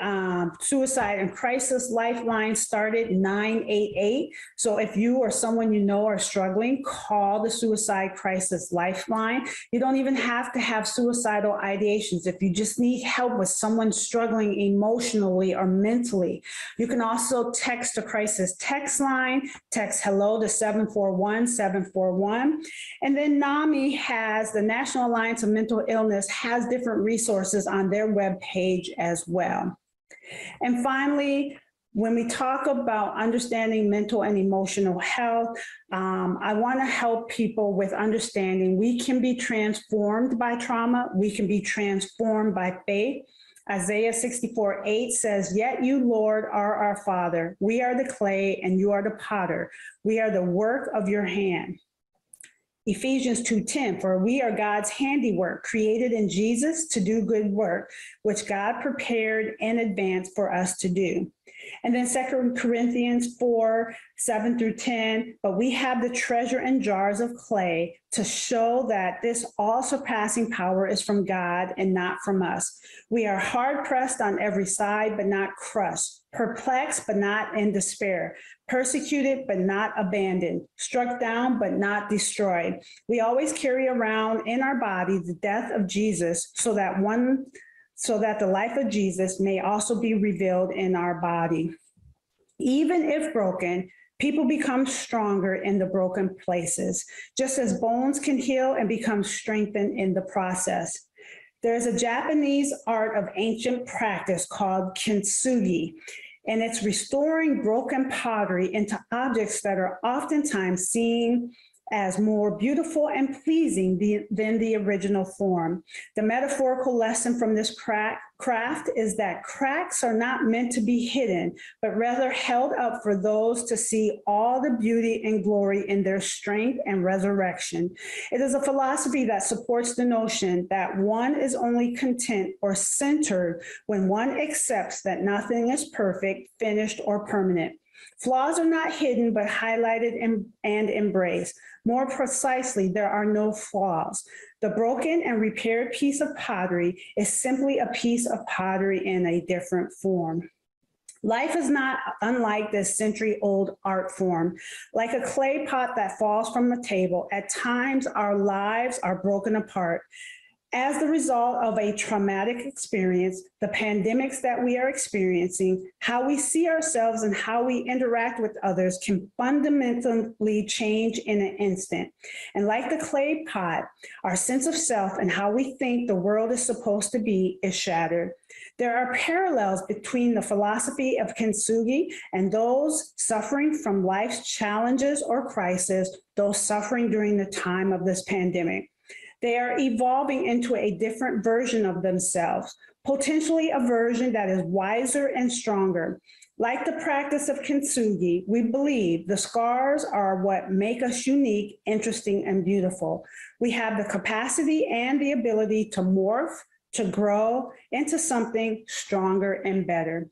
Suicide and Crisis Lifeline started, 988. So if you or someone you know are struggling, call the Suicide Crisis Lifeline. You don't even have to have suicidal ideations. If you just need help with someone struggling emotionally or mentally, you can also text the crisis text line, text hello to 741-741. And then NAMI has, the National Alliance of Mental Illness, has different resources resources on their webpage as well. And finally, when we talk about understanding mental and emotional health, I want to help people with understanding we can be transformed by trauma. We can be transformed by faith. Isaiah 64:8 says, "Yet you, Lord, are our Father. We are the clay and you are the potter. We are the work of your hand." Ephesians 2:10, "For we are God's handiwork, created in Jesus to do good work, which God prepared in advance for us to do." And then 2 Corinthians 4:7-10, "But we have the treasure in jars of clay to show that this all-surpassing power is from God and not from us. We are hard-pressed on every side, but not crushed, perplexed, but not in despair, persecuted, but not abandoned, struck down, but not destroyed. We always carry around in our body the death of Jesus so that the life of Jesus may also be revealed in our body. Even if broken, people become stronger in the broken places, just as bones can heal and become strengthened in the process. There's a Japanese art of ancient practice called kintsugi, and it's restoring broken pottery into objects that are oftentimes seen as more beautiful and pleasing than the original form. The metaphorical lesson from this craft is that cracks are not meant to be hidden, but rather held up for those to see all the beauty and glory in their strength and resurrection. It is a philosophy that supports the notion that one is only content or centered when one accepts that nothing is perfect, finished, or permanent. Flaws are not hidden, but highlighted and embraced. More precisely, there are no flaws. The broken and repaired piece of pottery is simply a piece of pottery in a different form. Life is not unlike this century-old art form. Like a clay pot that falls from the table, at times our lives are broken apart. As the result of a traumatic experience, the pandemics that we are experiencing, how we see ourselves and how we interact with others can fundamentally change in an instant. And like the clay pot, our sense of self and how we think the world is supposed to be is shattered. There are parallels between the philosophy of kintsugi and those suffering from life's challenges or crisis, those suffering during the time of this pandemic. They are evolving into a different version of themselves, potentially a version that is wiser and stronger. Like the practice of kintsugi, we believe the scars are what make us unique, interesting, and beautiful. We have the capacity and the ability to morph, to grow into something stronger and better.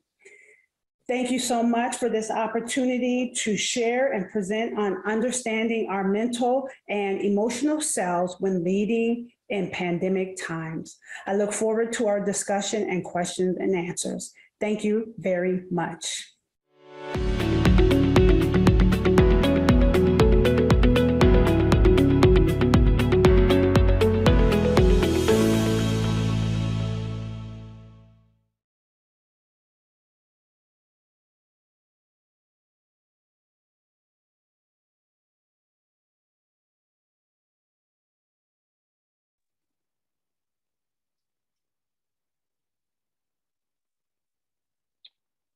Thank you so much for this opportunity to share and present on understanding our mental and emotional selves when leading in pandemic times. I look forward to our discussion and questions and answers. Thank you very much.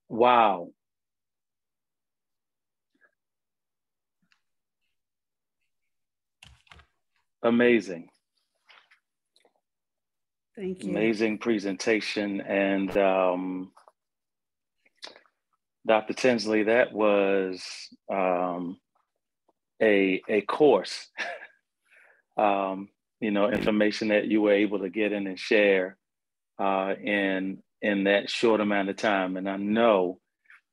Wow. Amazing. Thank you. Amazing presentation. And Dr. Tinsley, that was a course, information that you were able to get in and share in that short amount of time. And I know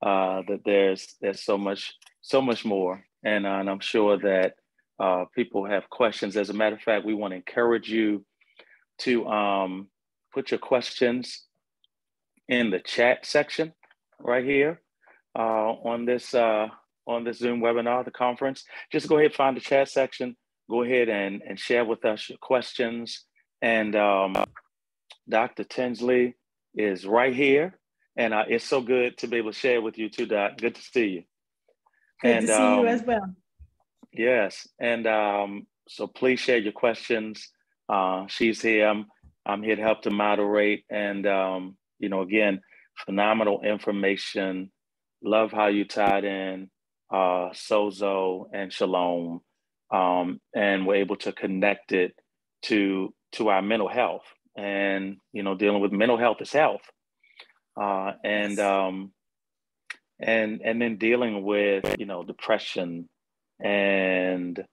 that there's so much more. And I'm sure that people have questions. As a matter of fact, we want to encourage you to put your questions in the chat section right here on this Zoom webinar, the conference. Just go ahead and find the chat section. Go ahead and share with us your questions. And Dr. Tinsley is right here. And it's so good to be able to share with you too, Doc. Good to see you. Good to see you as well. Yes. And so please share your questions. She's here. I'm here to help to moderate. And, again, phenomenal information. Love how you tied in Sozo and Shalom, and we're able to connect it to our mental health. And, dealing with mental health is health. And then dealing with, depression and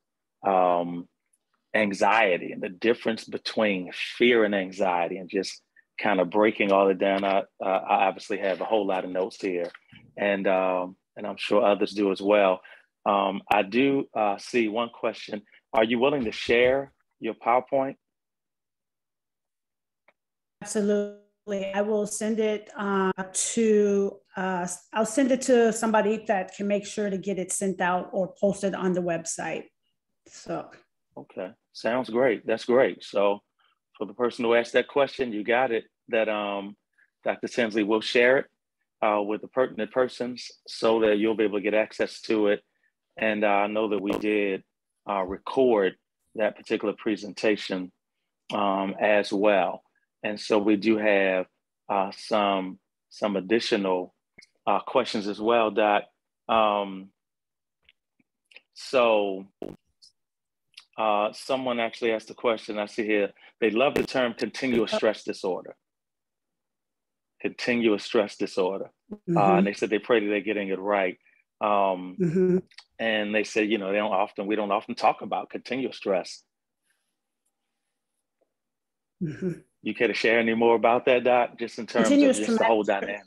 anxiety, and the difference between fear and anxiety, and just kind of breaking all it down. I obviously have a whole lot of notes here, and I'm sure others do as well. I do see one question. Are you willing to share your PowerPoint? Absolutely. I will send it I'll send it to somebody that can make sure to get it sent out or posted on the website. So. Okay, sounds great. That's great. So for the person who asked that question, you got it, that Dr. Tinsley will share it with the pertinent persons so that you'll be able to get access to it. And I know that we did record that particular presentation as well. And so we do have some additional questions as well, Doc. Someone actually asked a question. I see here, they love the term continuous stress disorder. Continuous stress disorder. Mm-hmm. And they said they pray that they're getting it right. Mm-hmm. And they said, we don't often talk about continuous stress. Mm-hmm. You care to share any more about that, Doc, just in terms of just the whole dynamic?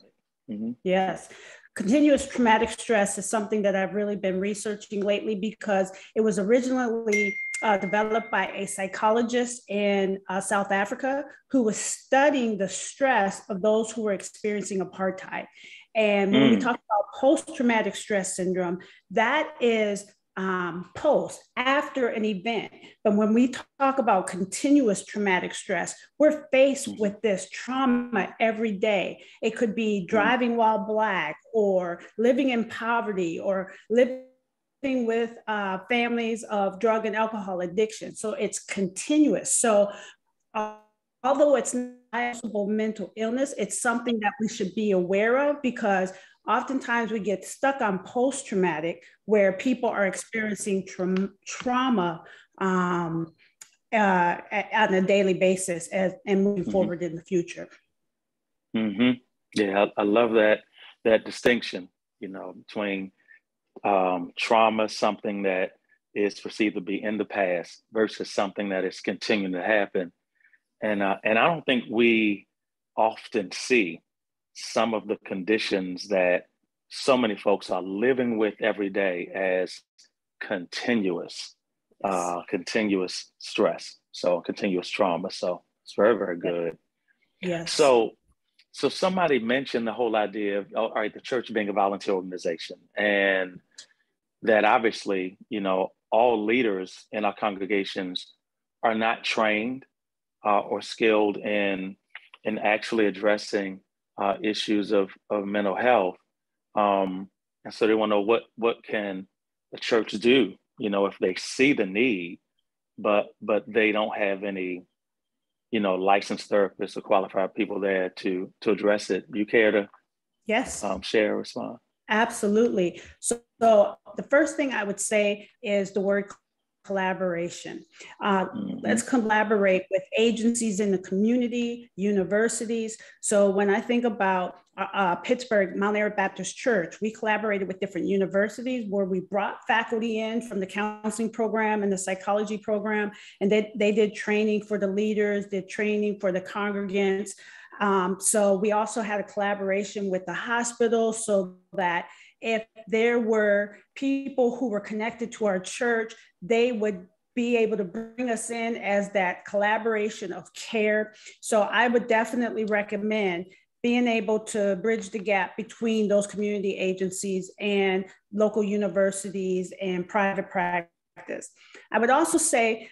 Mm-hmm. Yes. Continuous traumatic stress is something that I've really been researching lately, because it was originally developed by a psychologist in South Africa who was studying the stress of those who were experiencing apartheid. And when we talk about post-traumatic stress syndrome, that is after an event. But when we talk about continuous traumatic stress, we're faced with this trauma every day. It could be driving while Black, or living in poverty, or living with families of drug and alcohol addiction. So it's continuous. So although it's not a mental illness, it's something that we should be aware of, because oftentimes we get stuck on post-traumatic, where people are experiencing trauma on a daily basis and moving forward in the future. Mm-hmm. Yeah, I love that distinction, between trauma, something that is perceived to be in the past, versus something that is continuing to happen. And I don't think we often see some of the conditions that so many folks are living with every day as continuous, continuous stress, so continuous trauma. So it's very, very good. Yes. So somebody mentioned the whole idea of, all right, the church being a volunteer organization, and that obviously, all leaders in our congregations are not trained or skilled in actually addressing issues of mental health. And so they want to know what can the church do, if they see the need, but they don't have any, licensed therapists or qualified people there to address it. You care to share or respond? Absolutely. So the first thing I would say is the word collaboration. Let's collaborate with agencies in the community, universities. So when I think about Pittsburgh, Mount Airy Baptist Church, we collaborated with different universities where we brought faculty in from the counseling program and the psychology program, and they did training for the leaders, did training for the congregants. So we also had a collaboration with the hospital, so that if there were people who were connected to our church, they would be able to bring us in as that collaboration of care. So I would definitely recommend being able to bridge the gap between those community agencies and local universities and private practice. I would also say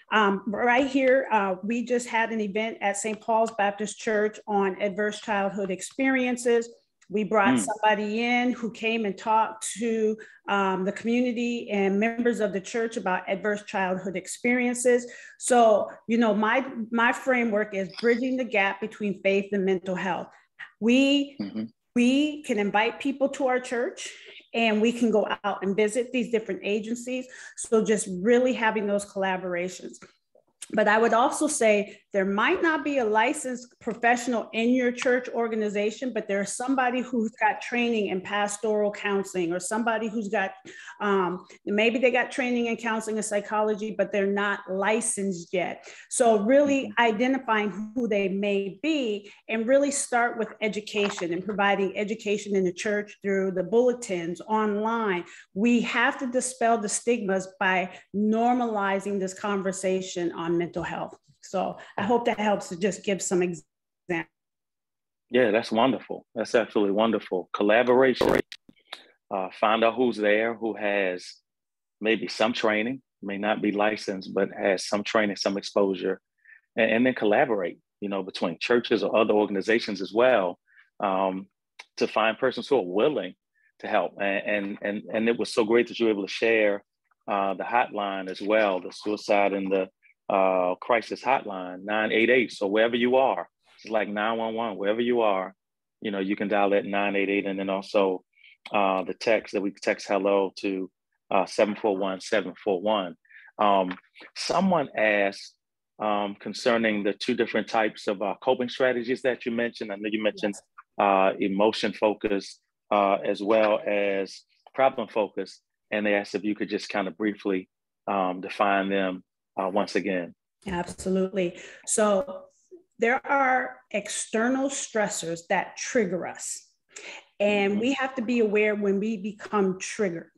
right here, we just had an event at St. Paul's Baptist Church on adverse childhood experiences. We brought somebody in who came and talked to the community and members of the church about adverse childhood experiences. So, you know, my framework is bridging the gap between faith and mental health. We can invite people to our church and we can go out and visit these different agencies. So just really having those collaborations. But I would also say there might not be a licensed professional in your church organization, but there's somebody who's got training in pastoral counseling, or somebody who's got, maybe they got training in counseling and psychology, but they're not licensed yet. So really identifying who they may be and really start with education and providing education in the church through the bulletins, online. We have to dispel the stigmas by normalizing this conversation on mental health. So I hope that helps to just give some examples. Yeah, that's wonderful. That's absolutely wonderful. Collaboration. Find out who's there, who has maybe some training, may not be licensed, but has some training, some exposure, and then collaborate, you know, between churches or other organizations as well, to find persons who are willing to help. And it was so great that you were able to share the hotline as well, the suicide and the crisis hotline, 988. So wherever you are, it's like 911, wherever you are, you know, you can dial that 988. And then also the text that we text hello to 741-741. Someone asked concerning the two different types of coping strategies that you mentioned. I know you mentioned emotion focus as well as problem focus. And they asked if you could just kind of briefly define them once again. Absolutely. So there are external stressors that trigger us. And we have to be aware when we become triggered.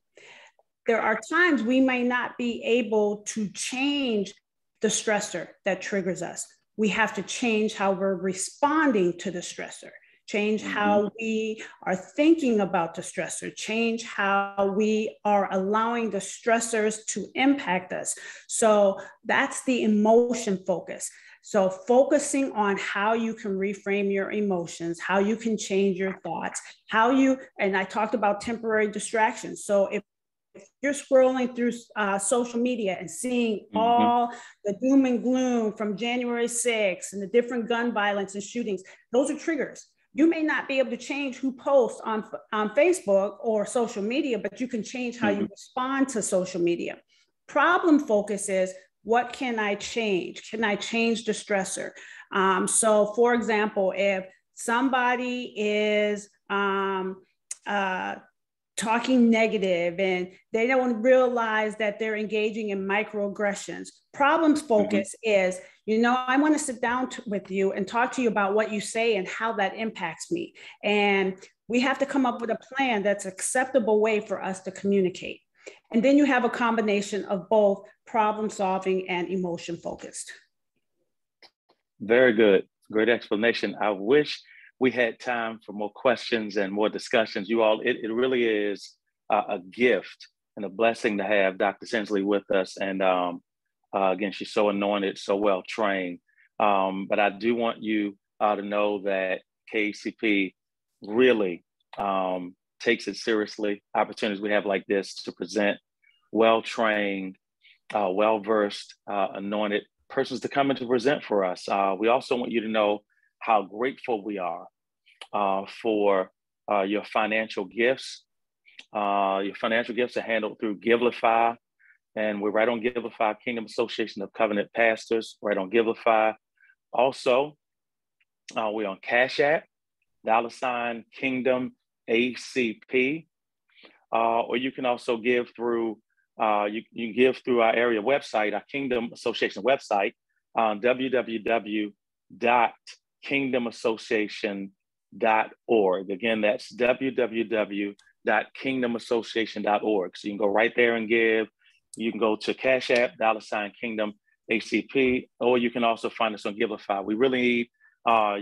There are times we may not be able to change the stressor that triggers us. We have to change how we're responding to the stressor, change how we are thinking about the stressor, change how we are allowing the stressors to impact us. So that's the emotion focus. So focusing on how you can reframe your emotions, how you can change your thoughts, and I talked about temporary distractions. So if you're scrolling through social media and seeing all the doom and gloom from January 6th and the different gun violence and shootings, those are triggers. You may not be able to change who posts on Facebook or social media, but you can change how you respond to social media. Problem focus is, what can I change? Can I change the stressor? So for example, if somebody is talking negative and they don't realize that they're engaging in microaggressions, problems focus is, you know, I want to sit down with you and talk to you about what you say and how that impacts me. And we have to come up with a plan that's an acceptable way for us to communicate. And then you have a combination of both problem solving and emotion focused. Very good. Great explanation. I wish we had time for more questions and more discussions. You all, it really is a gift and a blessing to have Dr. Tinsley with us. And again, she's so anointed, so well trained. But I do want you to know that KCP really takes it seriously. Opportunities we have like this to present well-trained, well-versed, anointed persons to come and to present for us. We also want you to know how grateful we are for your financial gifts. Your financial gifts are handled through Givelify, and we're right on Givelify, Kingdom Association of Covenant Pastors, right on Givelify. Also, we're on Cash App, $ Kingdom ACP, or you can also give through you give through our area website, our Kingdom Association website, www.kingdomassociation.org. Again, that's www.kingdomassociation.org. So you can go right there and give. You can go to Cash App, $ Kingdom ACP, or you can also find us on Givelify. We really need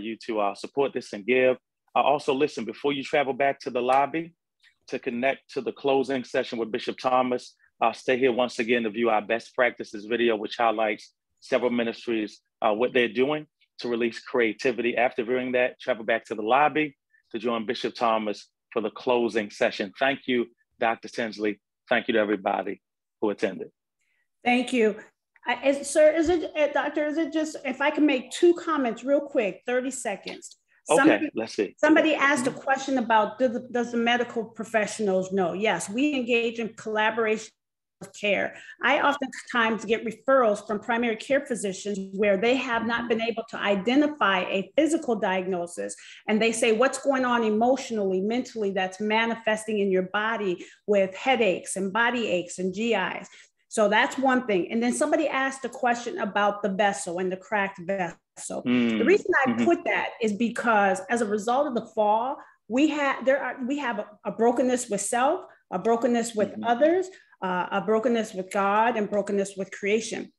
you to support this and give. Also, listen, before you travel back to the lobby to connect to the closing session with Bishop Thomas, stay here once again to view our best practices video, which highlights several ministries, what they're doing to release creativity. After viewing that, travel back to the lobby to join Bishop Thomas for the closing session. Thank you, Dr. Tinsley. Thank you to everybody who attended. Thank you. Sir, Doctor, is it just, if I can make 2 comments real quick, 30 seconds. Okay, let's see. Somebody asked a question about, does the medical professionals know? Yes, we engage in collaboration of care. I oftentimes get referrals from primary care physicians where they have not been able to identify a physical diagnosis, and they say, what's going on emotionally, mentally, that's manifesting in your body with headaches and body aches and GIs. So that's one thing. And then somebody asked a question about the vessel and the cracked vessel. The reason I put that is because as a result of the fall, we have a brokenness with self, a brokenness with others, a brokenness with God, and brokenness with creation.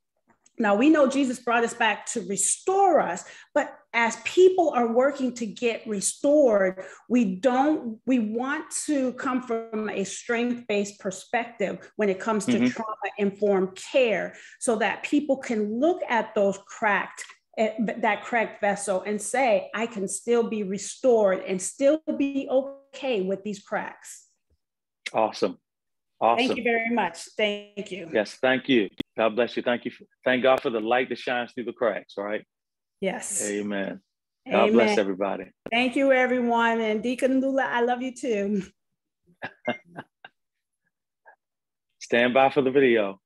Now, we know Jesus brought us back to restore us, but as people are working to get restored, we want to come from a strength-based perspective when it comes to trauma-informed care, so that people can look at those that cracked vessel and say, I can still be restored and still be okay with these cracks. Awesome. Awesome. Thank you very much. Thank you. Yes, thank you. God bless you. Thank you. Thank God for the light that shines through the cracks, right? Yes. Amen. God bless everybody. Thank you, everyone. And Deacon Lula, I love you too. Stand by for the video.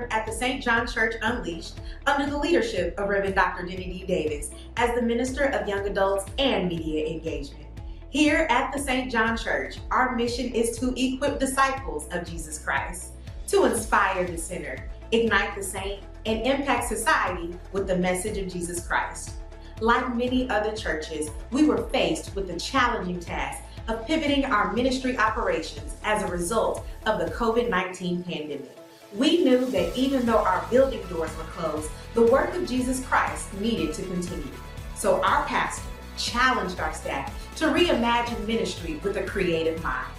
At the St. John Church Unleashed under the leadership of Reverend Dr. Denny D. Davis as the Minister of Young Adults and Media Engagement. Here at the St. John Church, our mission is to equip disciples of Jesus Christ, to inspire the sinner, ignite the saint, and impact society with the message of Jesus Christ. Like many other churches, we were faced with the challenging task of pivoting our ministry operations as a result of the COVID-19 pandemic. We knew that even though our building doors were closed, the work of Jesus Christ needed to continue. So our pastor challenged our staff to reimagine ministry with a creative mind.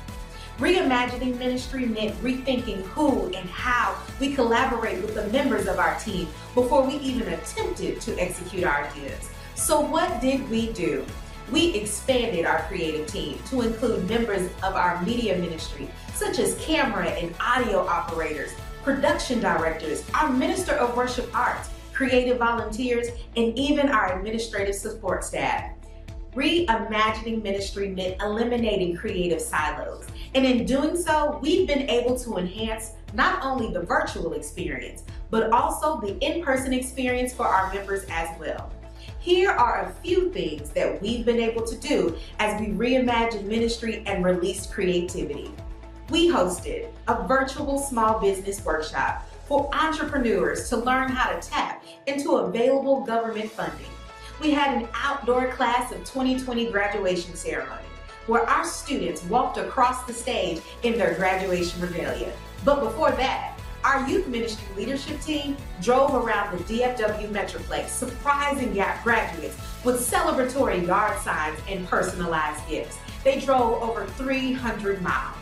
Reimagining ministry meant rethinking who and how we collaborate with the members of our team before we even attempted to execute our ideas. So what did we do? We expanded our creative team to include members of our media ministry, such as camera and audio operators, production directors, our Minister of Worship Arts, creative volunteers, and even our administrative support staff. Reimagining ministry meant eliminating creative silos. And in doing so, we've been able to enhance not only the virtual experience, but also the in-person experience for our members as well. Here are a few things that we've been able to do as we reimagined ministry and released creativity. We hosted a virtual small business workshop for entrepreneurs to learn how to tap into available government funding. We had an outdoor class of 2020 graduation ceremony where our students walked across the stage in their graduation regalia. But before that, our youth ministry leadership team drove around the DFW Metroplex surprising graduates with celebratory yard signs and personalized gifts. They drove over 300 miles.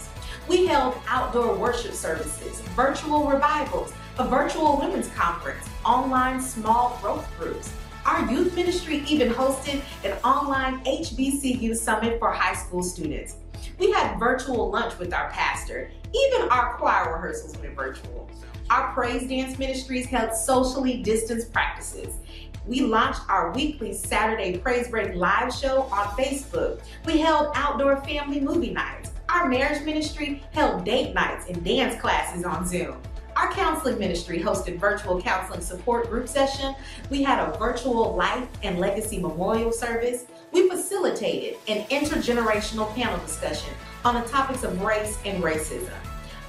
We held outdoor worship services, virtual revivals, a virtual women's conference, online small growth groups. Our youth ministry even hosted an online HBCU summit for high school students. We had virtual lunch with our pastor. Even our choir rehearsals went virtual. Our praise dance ministries held socially distanced practices. We launched our weekly Saturday Praise Break live show on Facebook. We held outdoor family movie nights. Our marriage ministry held date nights and dance classes on Zoom. Our counseling ministry hosted virtual counseling support group session. We had a virtual life and legacy memorial service. We facilitated an intergenerational panel discussion on the topics of race and racism.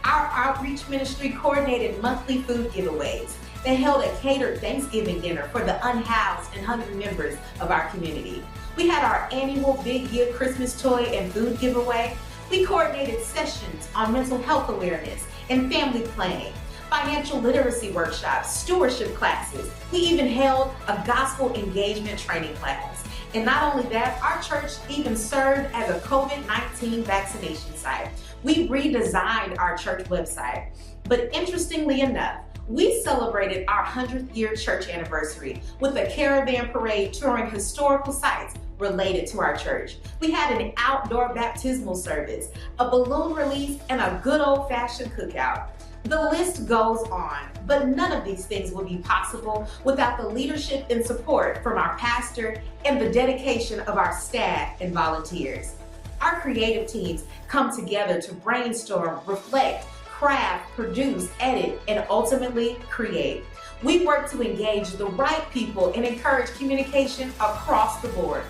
Our outreach ministry coordinated monthly food giveaways. They held a catered Thanksgiving dinner for the unhoused and hungry members of our community. We had our annual Big Give Christmas toy and food giveaway. We coordinated sessions on mental health awareness and family planning, financial literacy workshops, stewardship classes. We even held a gospel engagement training class. And not only that, our church even served as a COVID-19 vaccination site. We redesigned our church website. But interestingly enough, we celebrated our 100th year church anniversary with a caravan parade touring historical sites related to our church. We had an outdoor baptismal service, a balloon release, and a good old-fashioned cookout. The list goes on, but none of these things would be possible without the leadership and support from our pastor and the dedication of our staff and volunteers. Our creative teams come together to brainstorm, reflect, craft, produce, edit, and ultimately create. We work to engage the right people and encourage communication across the board.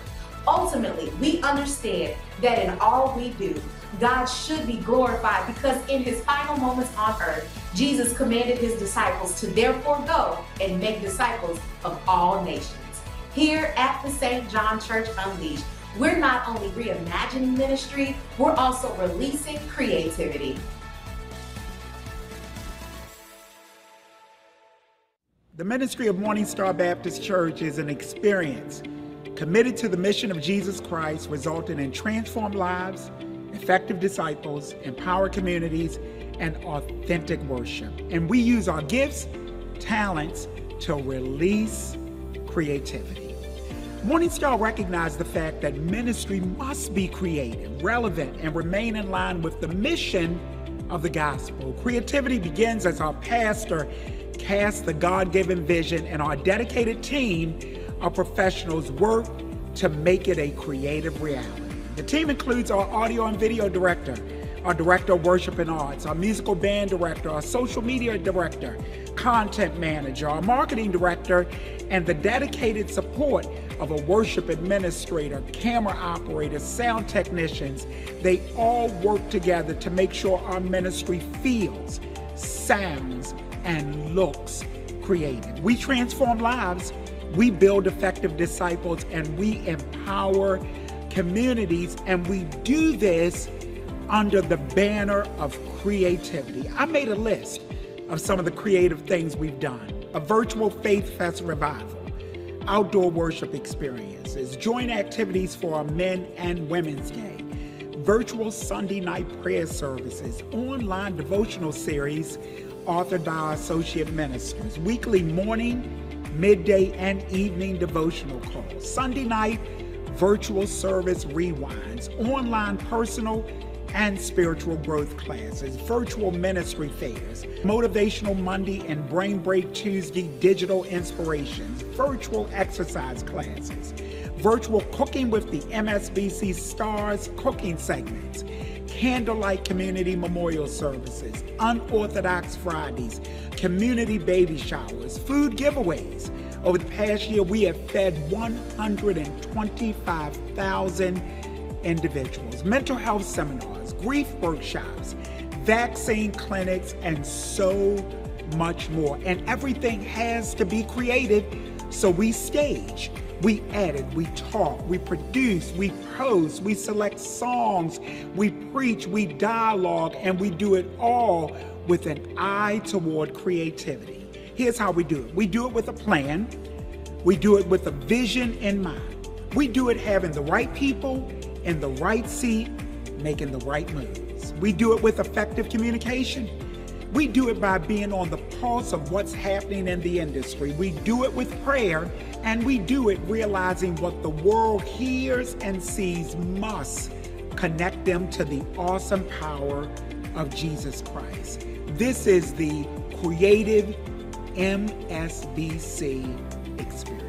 Ultimately, we understand that in all we do, God should be glorified because in his final moments on earth, Jesus commanded his disciples to therefore go and make disciples of all nations. Here at the St. John Church Unleashed, we're not only reimagining ministry, we're also releasing creativity. The ministry of Morning Star Baptist Church is an experience committed to the mission of Jesus Christ, resulting in transformed lives, effective disciples, empowered communities, and authentic worship. And we use our gifts, talents to release creativity. Morning Star recognized the fact that ministry must be creative, relevant, and remain in line with the mission of the gospel. Creativity begins as our pastor casts the God-given vision, and our dedicated team of professionals work to make it a creative reality. The team includes our audio and video director, our director of worship and arts, our musical band director, our social media director, content manager, our marketing director, and the dedicated support of a worship administrator, camera operators, sound technicians. They all work together to make sure our ministry feels, sounds, and looks creative. We transform lives, we build effective disciples, and we empower communities, and we do this under the banner of creativity. I made a list of some of the creative things we've done: a virtual Faith Fest revival, outdoor worship experiences, joint activities for our Men and Women's Day, virtual Sunday night prayer services, online devotional series authored by our associate ministers, weekly morning, midday, and evening devotional calls, Sunday night virtual service rewinds, online personal and spiritual growth classes, virtual ministry fairs, motivational Monday and brain break Tuesday digital inspirations, virtual exercise classes, virtual cooking with the MSBC Stars cooking segments, candlelight community memorial services, unorthodox Fridays, community baby showers, food giveaways. Over the past year, we have fed 125,000 individuals, mental health seminars, grief workshops, vaccine clinics, and so much more. And everything has to be creative, so we stage, we edit, we talk, we produce, we post, we select songs, we preach, we dialogue, and we do it all with an eye toward creativity. Here's how we do it. We do it with a plan. We do it with a vision in mind. We do it having the right people in the right seat, making the right moves. We do it with effective communication. We do it by being on the pulse of what's happening in the industry. We do it with prayer, and we do it realizing what the world hears and sees must connect them to the awesome power of Jesus Christ. This is the creative MSBC experience.